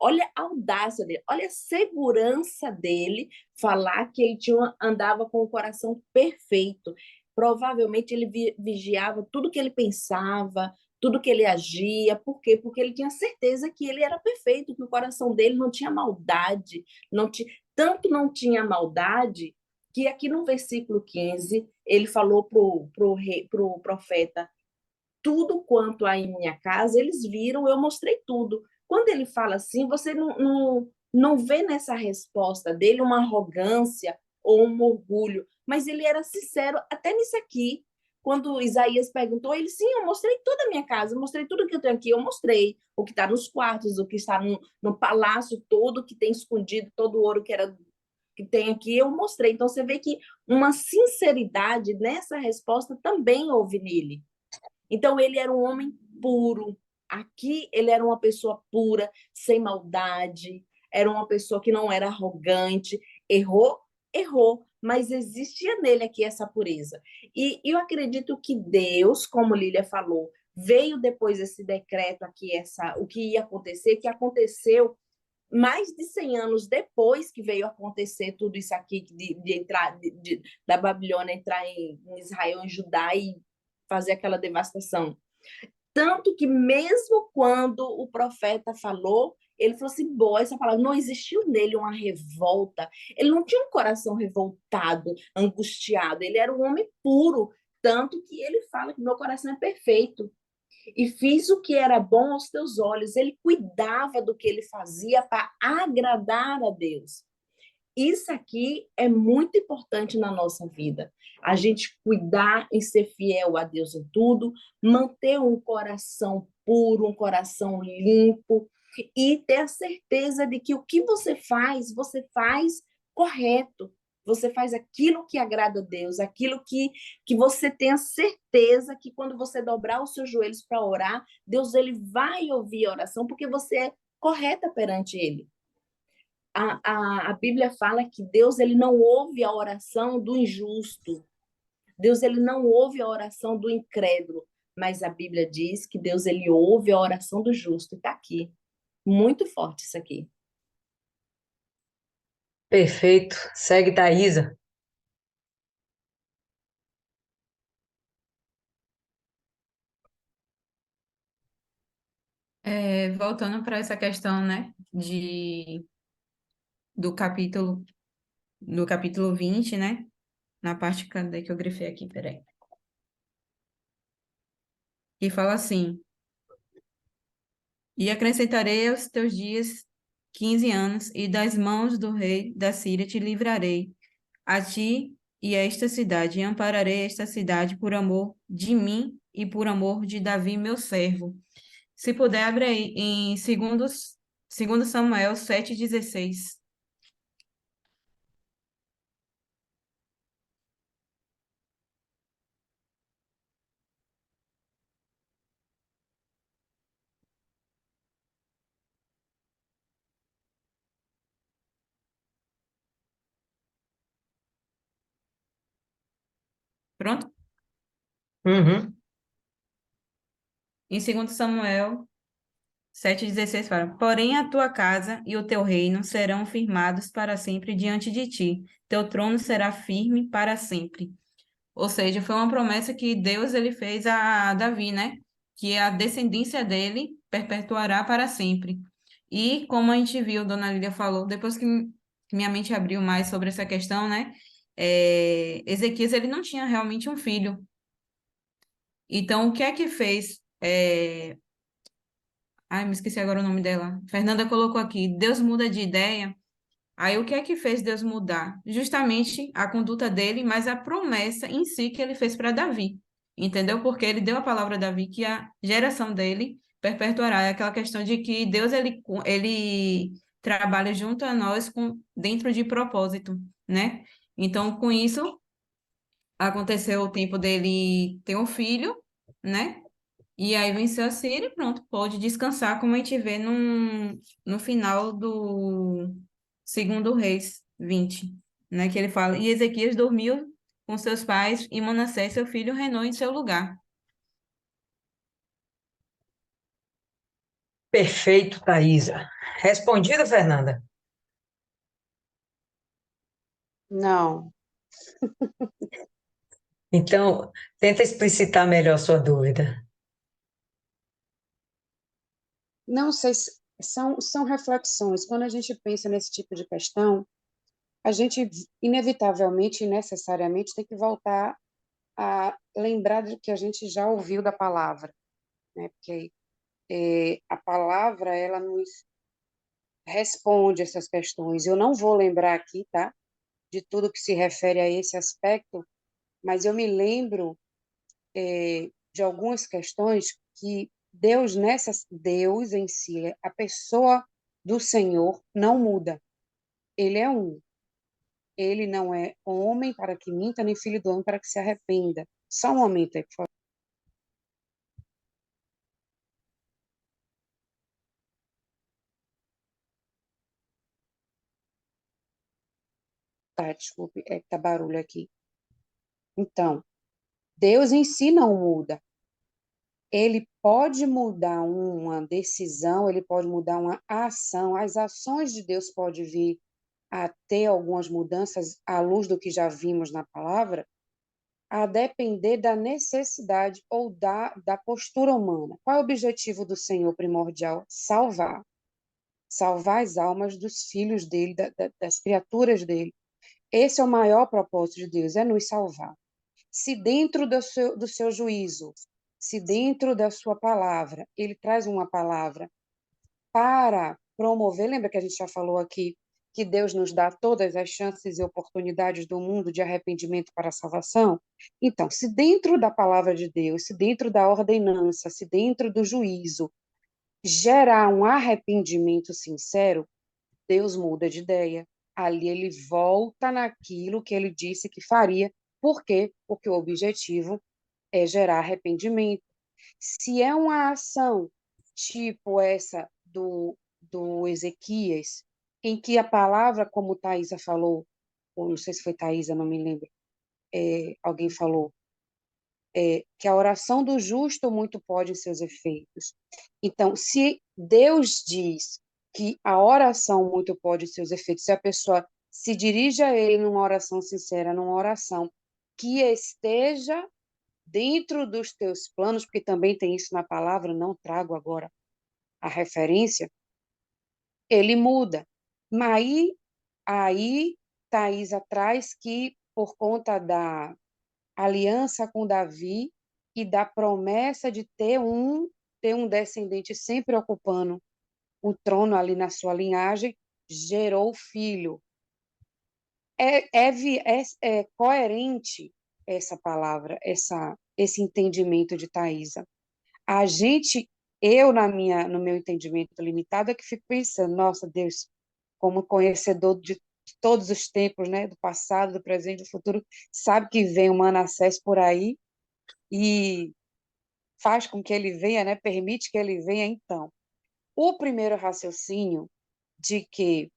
olha a audácia dele, olha a segurança dele falar que ele andava com o coração perfeito. Provavelmente ele vigiava tudo que ele pensava, tudo que ele agia. Por quê? Porque ele tinha certeza que ele era perfeito, que o coração dele não tinha maldade, tanto não tinha maldade, que aqui no versículo 15, ele falou pro profeta, tudo quanto há em minha casa, eles viram, eu mostrei tudo. Quando ele fala assim, você não vê nessa resposta dele uma arrogância ou um orgulho, mas ele era sincero até nisso aqui. Quando Isaías perguntou, ele, sim, eu mostrei toda a minha casa, eu mostrei tudo que eu tenho aqui, eu mostrei o que está nos quartos, o que está no palácio todo, que tem escondido, todo o ouro que tem aqui, eu mostrei. Então, você vê que uma sinceridade nessa resposta também houve nele. Então, ele era um homem puro. Aqui, ele era uma pessoa pura, sem maldade, era uma pessoa que não era arrogante. Errou, errou, mas existia nele aqui essa pureza. E eu acredito que Deus, como Lília falou, veio depois desse decreto aqui, o que ia acontecer, que aconteceu mais de 100 anos depois que veio acontecer tudo isso aqui, de entrar, da Babilônia entrar em Israel, em Judá e fazer aquela devastação. Tanto que mesmo quando o profeta falou, ele falou assim, boa, essa palavra, não existiu nele uma revolta, ele não tinha um coração revoltado, angustiado, ele era um homem puro, tanto que ele fala que meu coração é perfeito. E fiz o que era bom aos teus olhos. Ele cuidava do que ele fazia para agradar a Deus. Isso aqui é muito importante na nossa vida. A gente cuidar e ser fiel a Deus em tudo, manter um coração puro, um coração limpo e ter a certeza de que o que você faz correto. Você faz aquilo que agrada a Deus, aquilo que você tem a certeza que quando você dobrar os seus joelhos para orar, Deus ele vai ouvir a oração porque você é correta perante Ele. A Bíblia fala que Deus ele não ouve a oração do injusto. Deus ele não ouve a oração do incrédulo. Mas a Bíblia diz que Deus ele ouve a oração do justo. E está aqui. Muito forte isso aqui.
Perfeito. Segue, Thaisa.
Voltando para essa questão, né, do capítulo, do capítulo 20, né, na parte, cadê que eu grifei aqui, peraí, que fala assim, e acrescentarei aos teus dias 15 anos, e das mãos do rei da Síria te livrarei, a ti e a esta cidade, e ampararei esta cidade por amor de mim e por amor de Davi, meu servo. Se puder, abre aí em segundo Samuel 7,16. Pronto?
Uhum.
Em segundo Samuel 7,16 fala, porém a tua casa e o teu reino serão firmados para sempre diante de ti. Teu trono será firme para sempre. Ou seja, foi uma promessa que Deus ele fez a Davi, né? Que a descendência dele perpetuará para sempre. E como a gente viu, Dona Lília falou, depois que minha mente abriu mais sobre essa questão, né? Ezequias ele não tinha realmente um filho. Então, o que é que fez? Ai, me esqueci agora o nome dela. Fernanda colocou aqui, Deus muda de ideia. Aí o que é que fez Deus mudar? Justamente a conduta dele, mas a promessa em si que ele fez para Davi. Entendeu? Porque ele deu a palavra a Davi que a geração dele perpetuará. É aquela questão de que Deus ele trabalha junto a nós dentro de propósito, né? Então, com isso, aconteceu o tempo dele ter um filho, né? E aí venceu a Síria e pronto, pode descansar, como a gente vê no final do segundo Reis 20, né? Que ele fala, e Ezequias dormiu com seus pais e Manassés, seu filho, reinou em seu lugar.
Perfeito, Thaisa. Respondido, Fernanda?
Não.
Então, tenta explicitar melhor sua dúvida.
não sei se são reflexões. Quando a gente pensa nesse tipo de questão, a gente inevitavelmente e necessariamente tem que voltar a lembrar do que a gente já ouviu da palavra, né? Porque a palavra, ela nos responde essas questões. Eu não vou lembrar aqui, tá? De tudo que se refere a esse aspecto, mas eu me lembro de algumas questões que Deus em si, a pessoa do Senhor não muda. Ele é um. Ele não é homem para que minta, nem filho do homem para que se arrependa. Só um momento aí, por favor. Tá, desculpe, é que tá barulho aqui. Então, Deus em si não muda. Ele pode mudar uma decisão, ele pode mudar uma ação. As ações de Deus podem vir a ter algumas mudanças à luz do que já vimos na palavra, a depender da necessidade ou da postura humana. Qual é o objetivo do Senhor primordial? Salvar. Salvar as almas dos filhos dele, das criaturas dele. Esse é o maior propósito de Deus, é nos salvar. Se dentro do seu juízo, se dentro da sua palavra, ele traz uma palavra para promover, lembra que a gente já falou aqui que Deus nos dá todas as chances e oportunidades do mundo de arrependimento para a salvação? Então, se dentro da palavra de Deus, se dentro da ordenança, se dentro do juízo, gerar um arrependimento sincero, Deus muda de ideia. Ali ele volta naquilo que ele disse que faria. Por quê? Porque o objetivo é gerar arrependimento. Se é uma ação tipo essa do Ezequias, em que a palavra, como Thaisa falou, ou não sei se foi Thaisa, não me lembro, alguém falou, que a oração do justo muito pode em seus efeitos. Então, se Deus diz que a oração muito pode em seus efeitos, se a pessoa se dirige a Ele numa oração sincera, numa oração que esteja dentro dos teus planos, porque também tem isso na palavra, não trago agora a referência, ele muda. Mas aí Thaís atrás que, por conta da aliança com Davi e da promessa de ter um descendente sempre ocupando o trono ali na sua linhagem, gerou filho. É coerente essa palavra, esse entendimento de Thaisa. A gente, eu no meu entendimento limitado, é que fico pensando, nossa Deus, como conhecedor de todos os tempos, né, do passado, do presente, do futuro, sabe que vem o Manassés por aí e faz com que ele venha, né, permite que ele venha, então. O primeiro raciocínio de que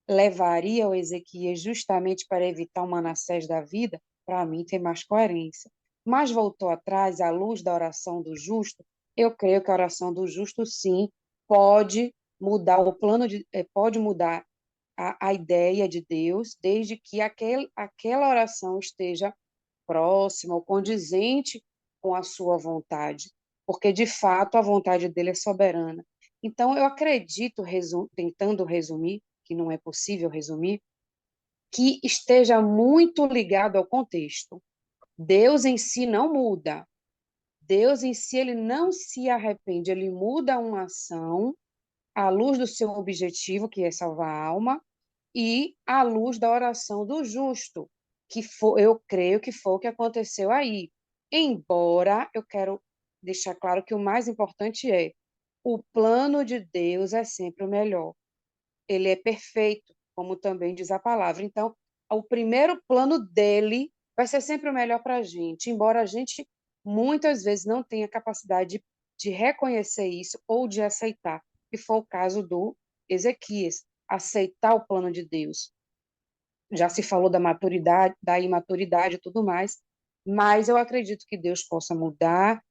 levaria o Ezequias justamente para evitar o Manassés da vida, para mim tem mais coerência. Mas voltou atrás, à luz da oração do justo, eu creio que a oração do justo, sim, pode mudar o plano pode mudar a ideia de Deus, desde que aquela oração esteja próxima ou condizente com a sua vontade, porque de fato a vontade dele é soberana. Então, eu acredito, tentando resumir, que não é possível resumir, que esteja muito ligado ao contexto. Deus em si não muda. Deus em si ele não se arrepende, ele muda uma ação à luz do seu objetivo, que é salvar a alma, e à luz da oração do justo, eu creio que foi o que aconteceu aí. Embora eu quero deixar claro que o mais importante é o plano de Deus é sempre o melhor. Ele é perfeito, como também diz a palavra. Então, o primeiro plano dele vai ser sempre o melhor para a gente, embora a gente muitas vezes não tenha capacidade de reconhecer isso ou de aceitar, que foi o caso do Ezequias, aceitar o plano de Deus. Já se falou da maturidade, da imaturidade e tudo mais, mas eu acredito que Deus possa mudar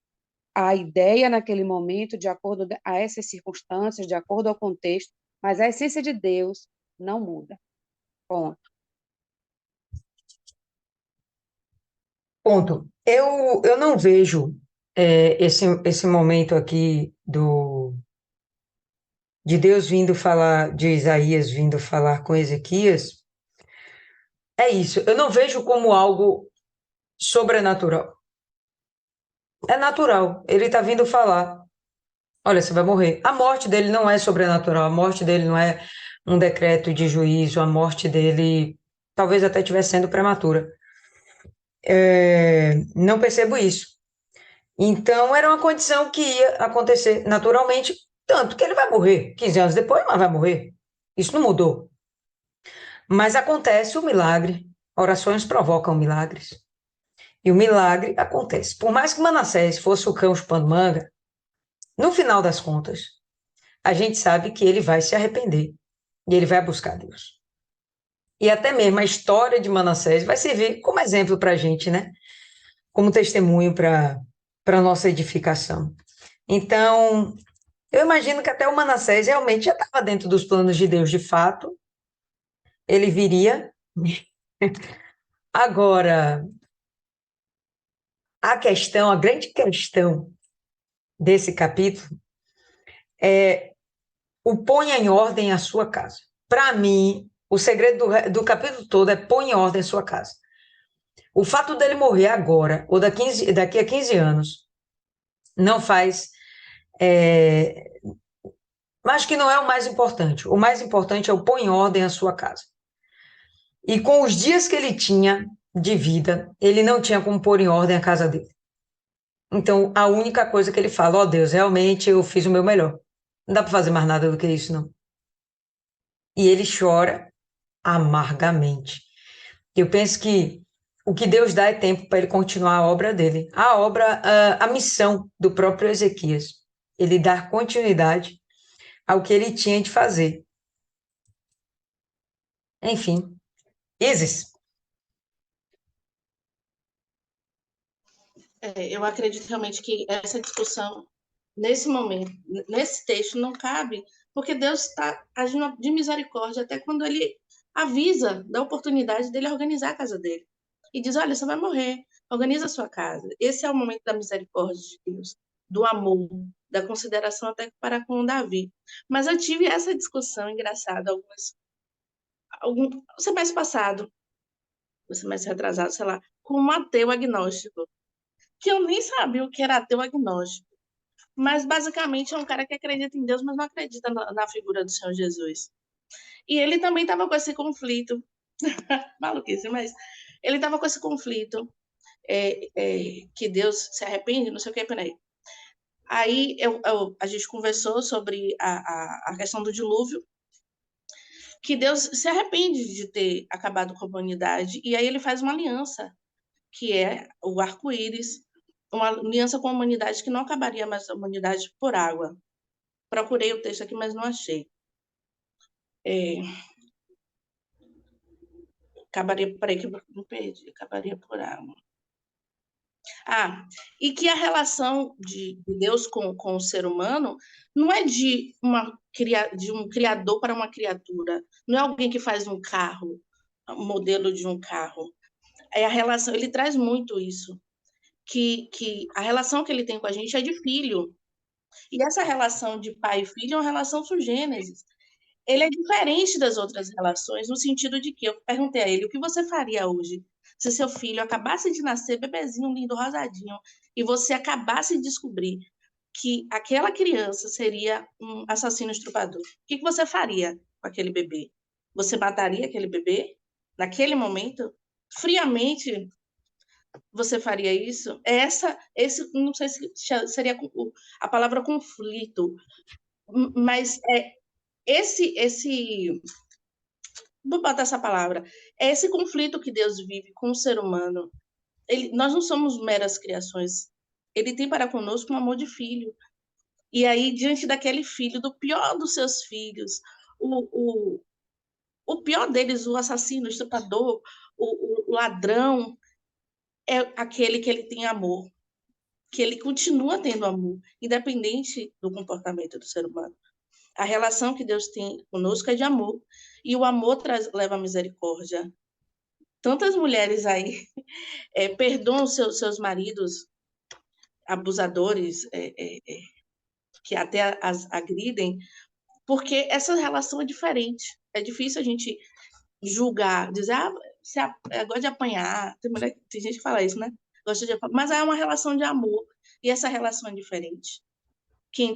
a ideia naquele momento de acordo a essas circunstâncias, de acordo ao contexto, mas a essência de Deus não muda. Ponto.
Ponto. Eu não vejo esse momento aqui de Deus vindo falar, de Isaías vindo falar com Ezequias, é isso. Eu não vejo como algo sobrenatural. É natural. Ele está vindo falar. Olha, você vai morrer. A morte dele não é sobrenatural. A morte dele não é um decreto de juízo. A morte dele talvez até estivesse sendo prematura. Não percebo isso. Então, era uma condição que ia acontecer naturalmente, tanto que ele vai morrer. 15 anos depois, mas vai morrer. Isso não mudou. Mas acontece o milagre. Orações provocam milagres. E o milagre acontece. Por mais que Manassés fosse o cão chupando manga, no final das contas, a gente sabe que ele vai se arrepender e ele vai buscar Deus. E até mesmo a história de Manassés vai servir como exemplo para a gente, né? Como testemunho para a nossa edificação. Então, eu imagino que até o Manassés realmente já estava dentro dos planos de Deus, de fato. Ele viria. Agora, a grande questão desse capítulo é o ponha em ordem a sua casa. Para mim, o segredo do capítulo todo é põe em ordem a sua casa. O fato dele morrer agora, ou daqui a 15 anos, não faz. Mas que não é o mais importante. O mais importante é o põe em ordem a sua casa. E com os dias que ele tinha de vida, ele não tinha como pôr em ordem a casa dele. Então, a única coisa que ele fala, ó Deus, realmente eu fiz o meu melhor. Não dá para fazer mais nada do que isso, não. E ele chora amargamente. Eu penso que o que Deus dá é tempo para ele continuar a obra dele. A obra, a missão do próprio Ezequias. Ele dar continuidade ao que ele tinha de fazer. Enfim. Isis.
Eu acredito realmente que essa discussão, nesse momento, nesse texto, não cabe, porque Deus está agindo de misericórdia até quando ele avisa da oportunidade dele organizar a casa dele. E diz: olha, você vai morrer, organiza a sua casa. Esse é o momento da misericórdia de Deus, do amor, da consideração até para com Davi. Mas eu tive essa discussão engraçada algum semestre passado, o semestre retrasado, sei lá, com um ateu agnóstico, que eu nem sabia o que era ateu agnóstico. Mas basicamente é um cara que acredita em Deus, mas não acredita na figura do Senhor Jesus. E ele também estava com esse conflito, maluquice, mas ele estava com esse conflito, que Deus se arrepende, não sei o que, peraí. Aí a gente conversou sobre a questão do dilúvio, que Deus se arrepende de ter acabado com a humanidade, e aí ele faz uma aliança, que é o arco-íris, uma aliança com a humanidade que não acabaria mais a humanidade por água. Procurei o texto aqui, mas não achei. Acabaria, peraí que eu me perdi, acabaria por água. E que a relação de Deus com o ser humano não é de um criador para uma criatura, não é alguém que faz um carro, um modelo de um carro. É a relação, ele traz muito isso, que a relação que ele tem com a gente é de filho. E essa relação de pai e filho é uma relação sugênesis. Ele é diferente das outras relações, no sentido de que eu perguntei a ele: o que você faria hoje se seu filho acabasse de nascer, bebezinho lindo, rosadinho, e você acabasse de descobrir que aquela criança seria um assassino estuprador? O que você faria com aquele bebê? Você mataria aquele bebê naquele momento? Friamente, você faria isso? Não sei se seria a palavra conflito, mas esse vou botar essa palavra, é esse conflito que Deus vive com o ser humano. Nós não somos meras criações. Ele tem para conosco um amor de filho. E aí, diante daquele filho, do pior dos seus filhos, o pior deles, o assassino, o estuprador, o ladrão, é aquele que ele tem amor, que ele continua tendo amor, independente do comportamento do ser humano. A relação que Deus tem conosco é de amor. E o amor leva a misericórdia. Tantas mulheres aí perdoam seus maridos abusadores, que até as agridem, Porque essa relação é diferente. É difícil a gente julgar, dizer, você gosta de apanhar. Tem gente que fala isso, né? Gosta de apanhar. Mas é uma relação de amor. E essa relação é diferente.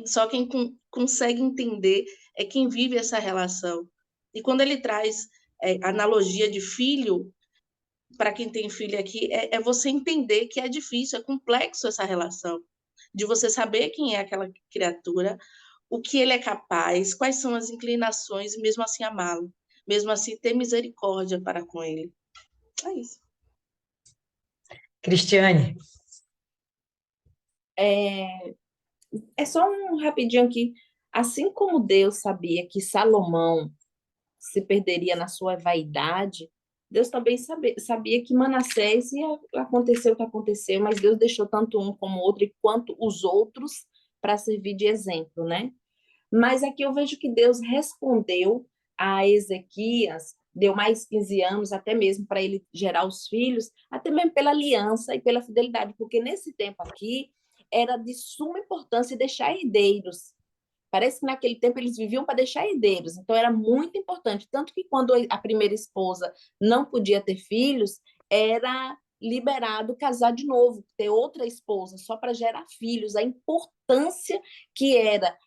Só quem consegue entender é quem vive essa relação. E quando ele traz analogia de filho, para quem tem filho aqui, é você entender que é difícil, é complexo essa relação. De você saber quem é aquela criatura, o que ele é capaz, quais são as inclinações, e mesmo assim amá-lo. Mesmo assim ter misericórdia para com ele. É isso.
Cristiane,
É só um rapidinho aqui. Assim como Deus sabia que Salomão se perderia na sua vaidade, Deus também sabia que Manassés ia acontecer o que aconteceu, mas Deus deixou tanto um como o outro, e quanto os outros, para servir de exemplo, né? Mas aqui eu vejo que Deus respondeu a Ezequias, deu mais 15 anos, até mesmo para ele gerar os filhos, até mesmo pela aliança e pela fidelidade, porque nesse tempo aqui era de suma importância deixar herdeiros. Parece que naquele tempo eles viviam para deixar herdeiros, então era muito importante. Tanto que quando a primeira esposa não podia ter filhos, era liberado casar de novo, ter outra esposa, só para gerar filhos. A importância que era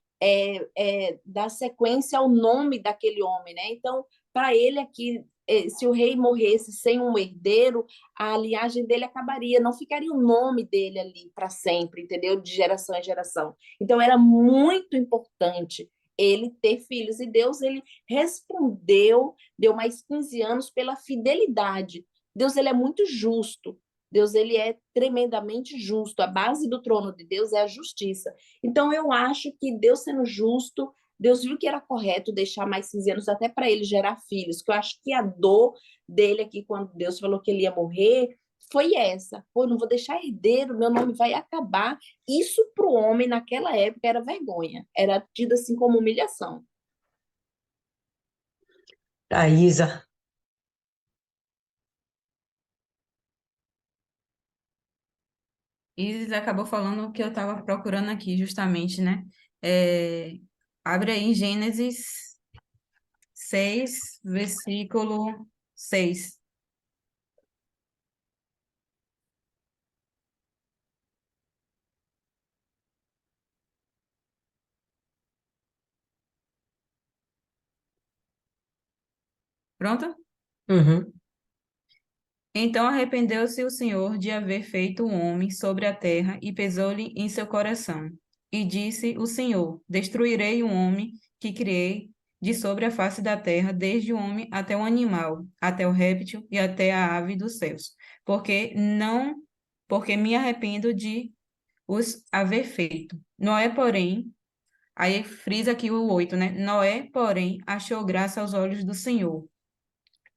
dar sequência ao nome daquele homem, né? Então, para ele aqui, se o rei morresse sem um herdeiro, a linhagem dele acabaria, não ficaria o nome dele ali para sempre, entendeu? De geração em geração. Então era muito importante ele ter filhos, e Deus ele respondeu, deu mais 15 anos pela fidelidade. Deus ele é muito justo. Deus ele é tremendamente justo. A base do trono de Deus é a justiça. Então eu acho que Deus sendo justo, Deus viu que era correto deixar mais 15 anos até para ele gerar filhos, que eu acho que a dor dele aqui quando Deus falou que ele ia morrer foi essa. Pô, não vou deixar herdeiro, meu nome vai acabar. Isso para o homem naquela época era vergonha, era tido assim como humilhação.
Thaisa,
Isis acabou falando o que eu estava procurando aqui, justamente, né? É, abre aí Gênesis 6, versículo 6. Pronto?
uhum.
Então arrependeu-se o Senhor de haver feito o homem sobre a terra e pesou-lhe em seu coração. E disse o Senhor: Destruirei o homem que criei de sobre a face da terra, desde o homem até o animal, até o réptil e até a ave dos céus, porque me arrependo de os haver feito. Noé, porém, aí frisa aqui o 8, né? Noé, porém, achou graça aos olhos do Senhor.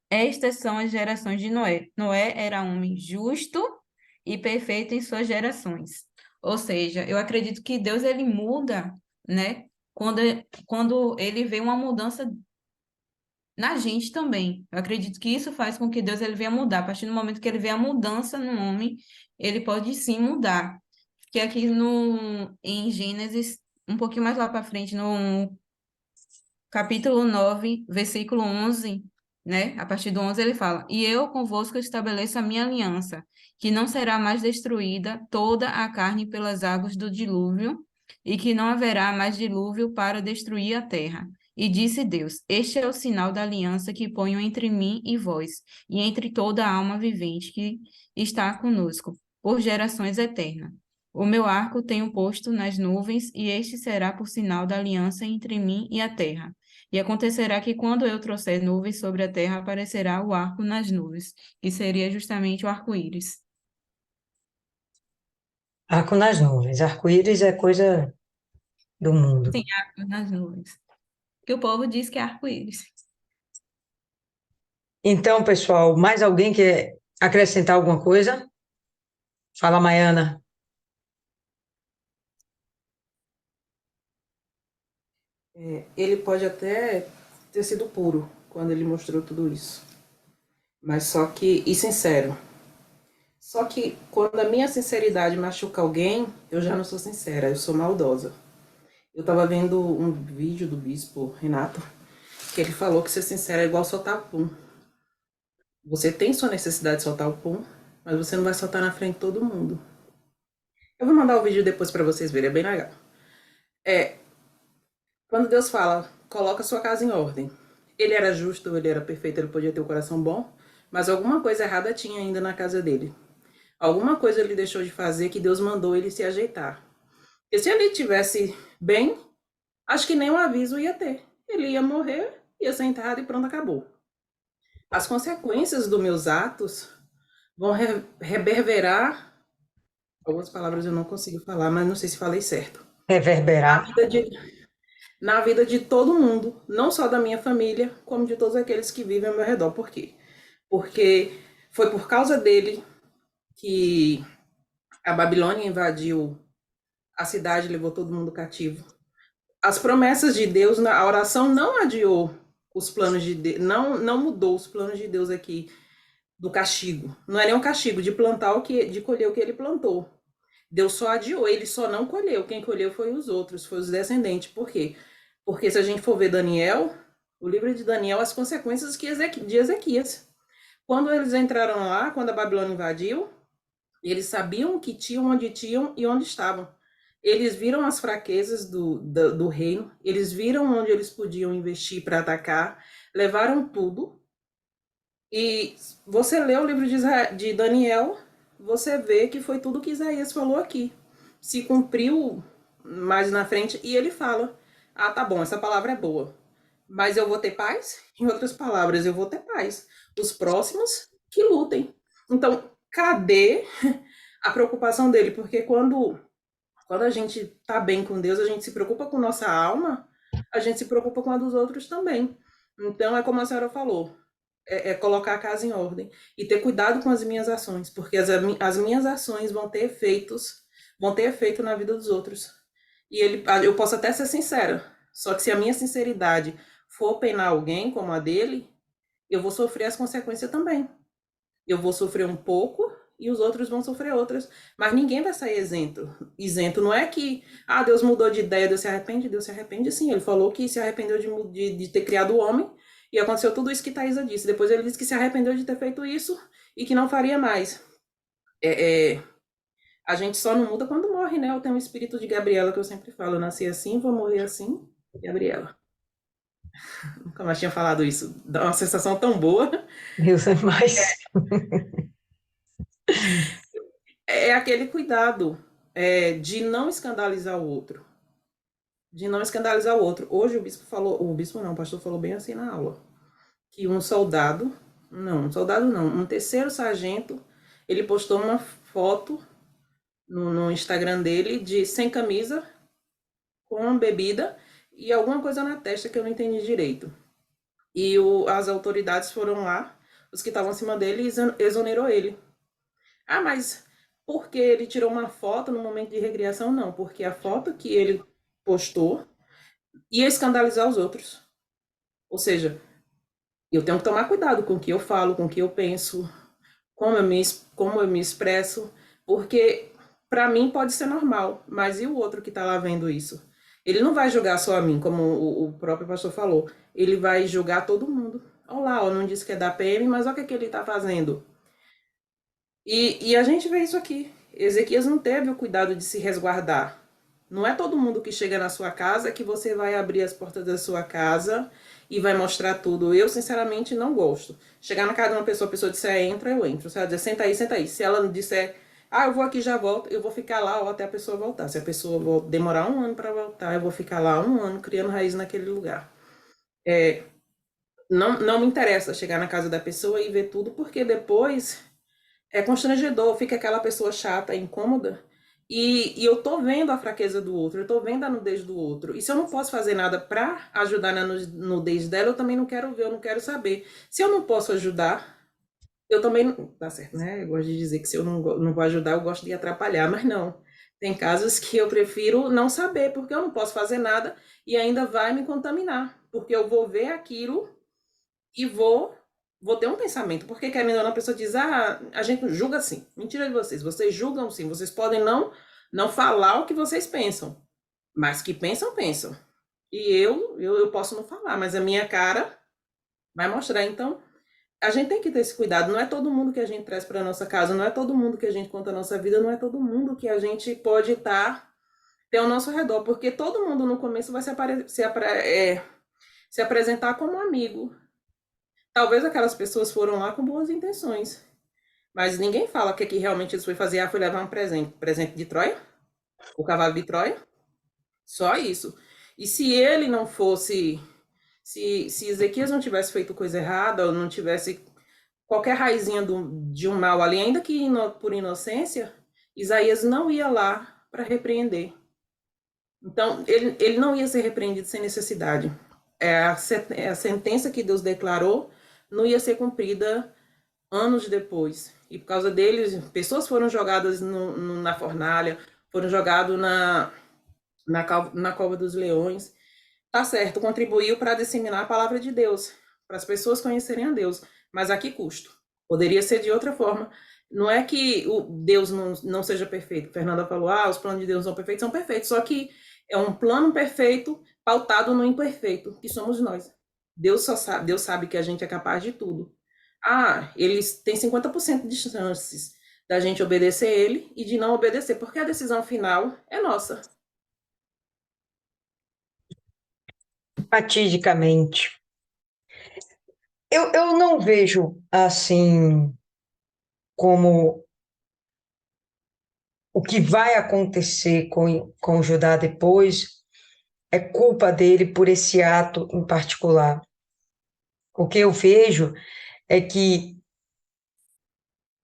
Estas são as gerações de Noé. Noé era homem justo e perfeito em suas gerações. Ou seja, eu acredito que Deus ele muda, né? Quando, quando ele vê uma mudança na gente também. Eu acredito que isso faz com que Deus ele venha mudar. A partir do momento que ele vê a mudança no homem, ele pode sim mudar. Que aqui em Gênesis, um pouquinho mais lá para frente, no capítulo 9 versículo 11, né? A partir do 11 ele fala: E eu convosco estabeleço a minha aliança, que não será mais destruída toda a carne pelas águas do dilúvio, e que não haverá mais dilúvio para destruir a terra. E disse Deus: Este é o sinal da aliança que ponho entre mim e vós, e entre toda a alma vivente que está conosco, por gerações eternas. O meu arco tenho posto nas nuvens, e este será por sinal da aliança entre mim e a terra. E acontecerá que quando eu trouxer nuvens sobre a terra, aparecerá o arco nas nuvens, que seria justamente o arco-íris.
Arco nas nuvens. Arco-íris é coisa do mundo.
Sim, arco nas nuvens. Que o povo diz que é arco-íris.
Então, pessoal, mais alguém quer acrescentar alguma coisa? Fala, Maiana.
Ele pode até ter sido puro quando ele mostrou tudo isso, mas só que, e sincero. Só que quando a minha sinceridade machuca alguém, eu já não sou sincera, eu sou maldosa. Eu estava vendo um vídeo do bispo Renato, que ele falou que ser sincero é igual soltar pum. Você tem sua necessidade de soltar o pum, mas você não vai soltar na frente de todo mundo. Eu vou mandar o vídeo depois para vocês verem, é bem legal. Quando Deus fala, coloca sua casa em ordem. Ele era justo, ele era perfeito, ele podia ter um coração bom, mas alguma coisa errada tinha ainda na casa dele. Alguma coisa ele deixou de fazer que Deus mandou ele se ajeitar. E se ele tivesse bem, acho que nem um aviso ia ter. Ele ia morrer, ia ser enterrado e pronto, acabou. As consequências dos meus atos vão reverberar. Algumas palavras eu não consigo falar, mas não sei se falei certo.
Reverberar.
Na vida de todo mundo, não só da minha família, como de todos aqueles que vivem ao meu redor. Por quê? Porque foi por causa dele que a Babilônia invadiu a cidade, levou todo mundo cativo. As promessas de Deus, a oração não adiou os planos de Deus, não mudou os planos de Deus aqui do castigo. Não é nem um castigo de plantar de colher o que ele plantou. Deus só adiou, ele só não colheu. Quem colheu foi os outros, foi os descendentes. Por quê? Porque se a gente for ver Daniel, o livro de Daniel, as consequências de Ezequias. Quando eles entraram lá, quando a Babilônia invadiu, eles sabiam que tinham e onde estavam. Eles viram as fraquezas do reino, eles viram onde eles podiam investir para atacar, levaram tudo. E você lê o livro de Daniel, você vê que foi tudo que Isaías falou aqui. Se cumpriu mais na frente, e ele fala, tá bom, essa palavra é boa, mas eu vou ter paz? Em outras palavras, eu vou ter paz. Os próximos que lutem. Então, cadê a preocupação dele? Porque quando a gente tá bem com Deus, a gente se preocupa com nossa alma, a gente se preocupa com a dos outros também. Então, é como a senhora falou, colocar a casa em ordem e ter cuidado com as minhas ações, porque as minhas ações vão ter efeito na vida dos outros. E eu posso até ser sincera, só que se a minha sinceridade for penar alguém como a dele, eu vou sofrer as consequências também. Eu vou sofrer um pouco e os outros vão sofrer outras, mas ninguém vai sair isento. Não é que, Deus mudou de ideia, Deus se arrepende sim, ele falou que se arrependeu de ter criado o homem, e aconteceu tudo isso que Thaisa disse. Depois ele disse que se arrependeu de ter feito isso e que não faria mais. A gente só não muda quando morre, né? Eu tenho um espírito de Gabriela que eu sempre falo, eu nasci assim, vou morrer assim, Gabriela. Nunca mais tinha falado isso. Dá uma sensação tão boa.
Deus é mais.
É aquele cuidado de não escandalizar o outro. De não escandalizar o outro. Hoje o pastor falou bem assim na aula, que um terceiro sargento, ele postou uma foto no Instagram dele sem camisa, com bebida e alguma coisa na testa que eu não entendi direito. E as autoridades foram lá, os que estavam acima dele, e exonerou ele. Mas porque ele tirou uma foto no momento de recreação? Não, porque a foto que ele postou ia escandalizar os outros. Ou seja, eu tenho que tomar cuidado com o que eu falo, com o que eu penso, como eu me expresso, porque para mim pode ser normal, mas e o outro que está lá vendo isso? Ele não vai julgar só a mim, como o próprio pastor falou, ele vai julgar todo mundo. Olha lá, não disse que é da PM, mas olha o que ele está fazendo. E a gente vê isso aqui. Ezequias não teve o cuidado de se resguardar. Não é todo mundo que chega na sua casa que você vai abrir as portas da sua casa e vai mostrar tudo. Eu, sinceramente, não gosto. Chegar na casa de uma pessoa, a pessoa disser, entra, eu entro. Se ela disser, senta aí. Se ela disser, eu vou aqui, já volto, eu vou ficar lá ou até a pessoa voltar. Se a pessoa demorar 1 ano para voltar, eu vou ficar lá 1 ano criando raiz naquele lugar. Não me interessa chegar na casa da pessoa e ver tudo, porque depois é constrangedor, fica aquela pessoa chata, incômoda, e eu tô vendo a fraqueza do outro, eu tô vendo a nudez do outro, e se eu não posso fazer nada para ajudar na nudez dela, eu também não quero ver, eu não quero saber. Se eu não posso ajudar, eu também não... Tá certo, né? Eu gosto de dizer que se eu não vou ajudar, eu gosto de atrapalhar, mas não. Tem casos que eu prefiro não saber, porque eu não posso fazer nada, e ainda vai me contaminar, porque eu vou ver aquilo e vou ter um pensamento, porque querendo ou não, a pessoa diz, a gente julga sim. Mentira de vocês julgam sim, vocês podem não falar o que vocês pensam, Mas que pensam, pensam. E eu posso não falar, mas a minha cara vai mostrar. Então, a gente tem que ter esse cuidado. Não é todo mundo que a gente traz para nossa casa, não é todo mundo que a gente conta a nossa vida, não é todo mundo que a gente pode ter ao nosso redor, porque todo mundo no começo vai se apresentar como amigo. Talvez aquelas pessoas foram lá com boas intenções, mas ninguém fala o que realmente eles foram fazer. Foi levar um presente de Troia, o cavalo de Troia, só isso. E se ele não fosse, se Ezequias não tivesse feito coisa errada, ou não tivesse qualquer raizinha de um mal ali, ainda que por inocência, Isaías não ia lá para repreender. Então, ele não ia ser repreendido sem necessidade. A sentença que Deus declarou não ia ser cumprida anos depois. E por causa deles, pessoas foram jogadas na fornalha, foram jogadas na cova dos leões. Tá certo, contribuiu para disseminar a palavra de Deus, para as pessoas conhecerem a Deus. Mas a que custo? Poderia ser de outra forma. Não é que o Deus não seja perfeito. Fernanda falou, os planos de Deus são perfeitos. Só que é um plano perfeito pautado no imperfeito, que somos nós. Deus sabe que a gente é capaz de tudo. Eles têm 50% de chances da gente obedecer ele e de não obedecer, porque a decisão final é nossa.
Fatidicamente. Eu não vejo assim como o que vai acontecer com Judá depois é culpa dele por esse ato em particular. O que eu vejo é que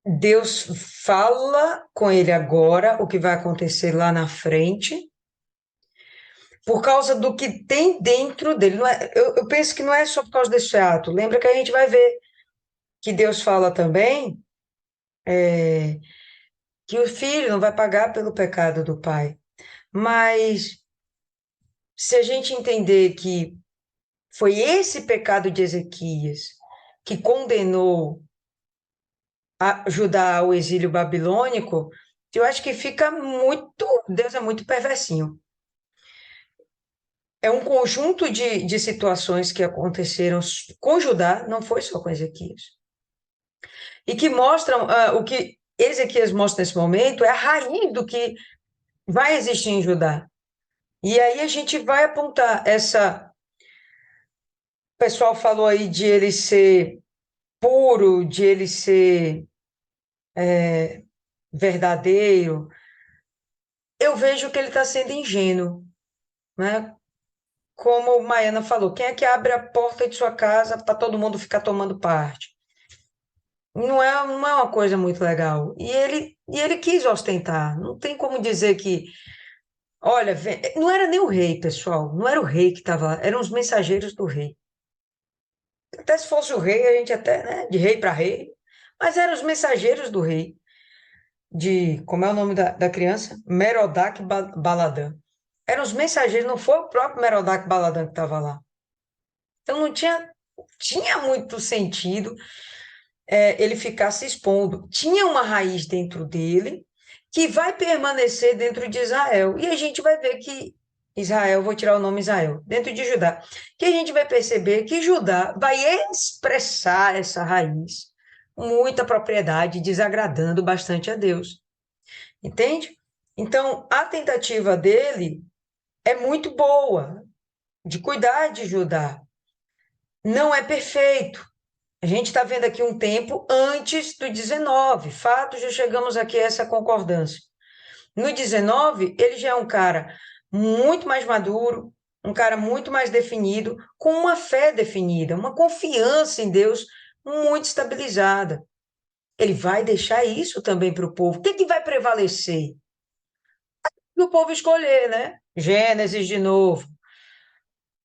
Deus fala com ele agora o que vai acontecer lá na frente, por causa do que tem dentro dele. Não é, eu penso que não é só por causa desse ato. Lembra que a gente vai ver que Deus fala também que o filho não vai pagar pelo pecado do pai. Mas se a gente entender que foi esse pecado de Ezequias que condenou a Judá ao exílio babilônico, eu acho que fica muito. Deus é muito perversinho. É um conjunto de situações que aconteceram com Judá, não foi só com Ezequias. E que mostram, o que Ezequias mostra nesse momento é a raiz do que vai existir em Judá. E aí a gente vai apontar essa. O pessoal falou aí de ele ser puro, de ele ser verdadeiro. Eu vejo que ele está sendo ingênuo, né? Como Maiana falou, quem é que abre a porta de sua casa para todo mundo ficar tomando parte? Não é uma coisa muito legal. E ele quis ostentar. Não tem como dizer que, olha, não era nem o rei, pessoal. Não era o rei que estava lá, eram os mensageiros do rei. Até se fosse o rei, a gente até, né, de rei para rei, mas eram os mensageiros do rei, como é o nome da criança? Merodach Baladã. Eram os mensageiros, não foi o próprio Merodach Baladã que estava lá. Então não tinha muito sentido ele ficar se expondo. Tinha uma raiz dentro dele que vai permanecer dentro de Israel. E a gente vai ver que Israel, vou tirar o nome Israel, dentro de Judá, que a gente vai perceber que Judá vai expressar essa raiz com muita propriedade, desagradando bastante a Deus. Entende? Então, a tentativa dele é muito boa, de cuidar de Judá. Não é perfeito. A gente está vendo aqui um tempo antes do 19. Fato, já chegamos aqui a essa concordância. No 19, ele já é um cara muito mais maduro, um cara muito mais definido, com uma fé definida, uma confiança em Deus muito estabilizada. Ele vai deixar isso também para o povo. O que vai prevalecer? E o povo escolher, né? Gênesis de novo.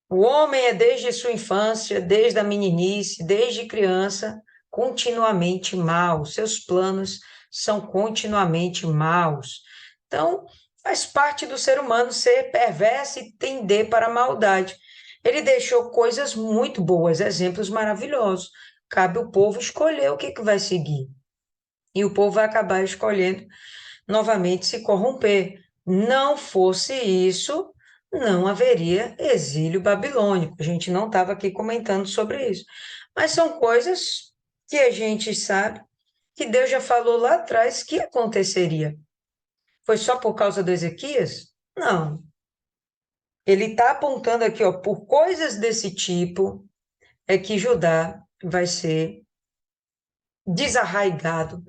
O homem é desde sua infância, desde a meninice, desde criança, continuamente mau. Seus planos são continuamente maus. Então, faz parte do ser humano ser perverso e tender para a maldade. Ele deixou coisas muito boas, exemplos maravilhosos. Cabe ao povo escolher o que vai seguir. E o povo vai acabar escolhendo novamente se corromper. Não fosse isso, não haveria exílio babilônico. A gente não estava aqui comentando sobre isso. Mas são coisas que a gente sabe que Deus já falou lá atrás que aconteceria. Foi só por causa do Ezequias? Não. Ele está apontando aqui, ó, por coisas desse tipo, é que Judá vai ser desarraigado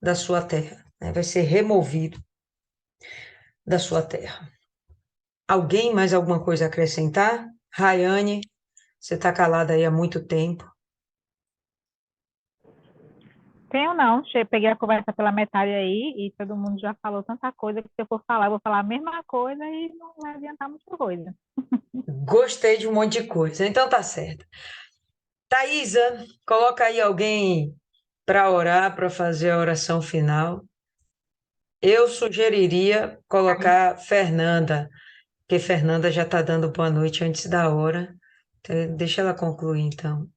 da sua terra, né? Vai ser removido da sua terra. Alguém mais alguma coisa a acrescentar? Rayane, você está calada aí há muito tempo.
Tenho não, peguei a conversa pela metade aí e todo mundo já falou tanta coisa que se eu for falar, eu vou falar a mesma coisa e não vai adiantar muita coisa.
Gostei de um monte de coisa, então tá certo. Thaisa, coloca aí alguém para orar, para fazer a oração final. Eu sugeriria colocar Fernanda, porque Fernanda já está dando boa noite antes da hora. Então, deixa ela concluir, então.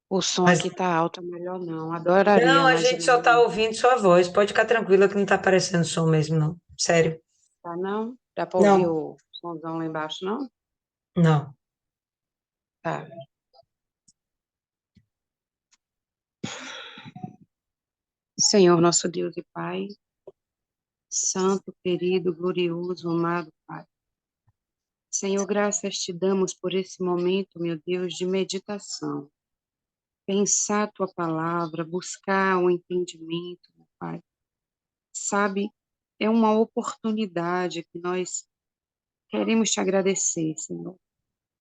O som
Mas
aqui tá alto, é melhor não. Adoraria,
não, a
mas
gente só está ouvindo sua voz. Pode ficar tranquila que não está aparecendo som mesmo, não. Sério.
tá não? Dá para ouvir
Não,
o somzão lá embaixo, não?
não.
Tá. Senhor, nosso Deus e Pai, santo, querido, glorioso, amado Pai. Senhor, graças te damos por esse momento, meu Deus, de meditação. Pensar a tua palavra, buscar o entendimento, meu Pai. Sabe, é uma oportunidade que nós queremos te agradecer, Senhor.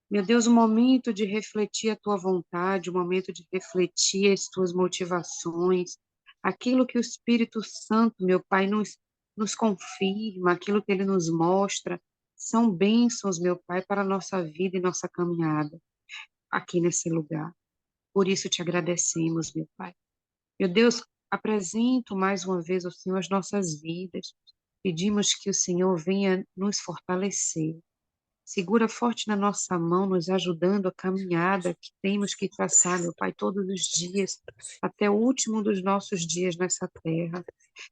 Meu Deus, o momento de refletir a tua vontade, o momento de refletir as tuas motivações, aquilo que o Espírito Santo, meu Pai, nos confirma, aquilo que ele nos mostra, são bênçãos, meu Pai, para a nossa vida e nossa caminhada aqui nesse lugar. Por isso te agradecemos, meu Pai. Meu Deus, apresento mais uma vez ao Senhor as nossas vidas. Pedimos que o Senhor venha nos fortalecer. Segura forte na nossa mão, nos ajudando a caminhada que temos que traçar, meu Pai, todos os dias, até o último dos nossos dias nessa terra.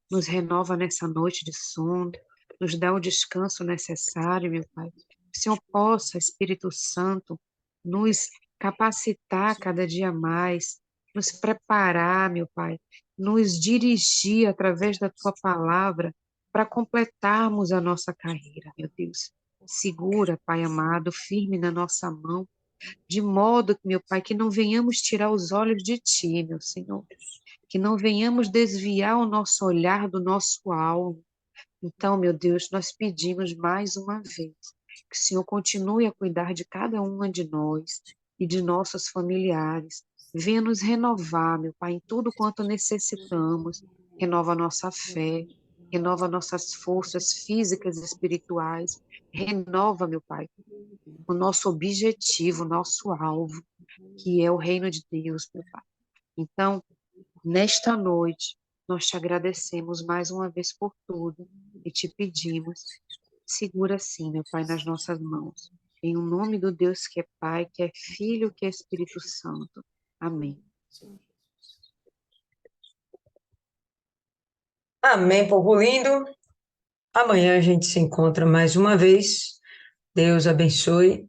Nos renova nessa noite de sono, nos dá o descanso necessário, meu Pai. Que o Senhor possa, Espírito Santo, nos capacitar cada dia mais, nos preparar, meu Pai, nos dirigir através da Tua palavra para completarmos a nossa carreira, meu Deus. Segura, Pai amado, firme na nossa mão, de modo que, meu Pai, que não venhamos tirar os olhos de Ti, meu Senhor, que não venhamos desviar o nosso olhar do nosso alvo. Então, meu Deus, nós pedimos mais uma vez que o Senhor continue a cuidar de cada uma de nós e de nossos familiares. Venha nos renovar, meu Pai, em tudo quanto necessitamos. Renova a nossa fé, renova nossas forças físicas e espirituais. Renova, meu Pai, o nosso objetivo, o nosso alvo, que é o reino de Deus, meu Pai. Então, nesta noite, nós te agradecemos mais uma vez por tudo e te pedimos, segura assim, meu Pai, nas nossas mãos. Em o nome do Deus que é Pai, que é Filho, que é Espírito Santo. Amém.
Amém, povo lindo. Amanhã a gente se encontra mais uma vez. Deus abençoe.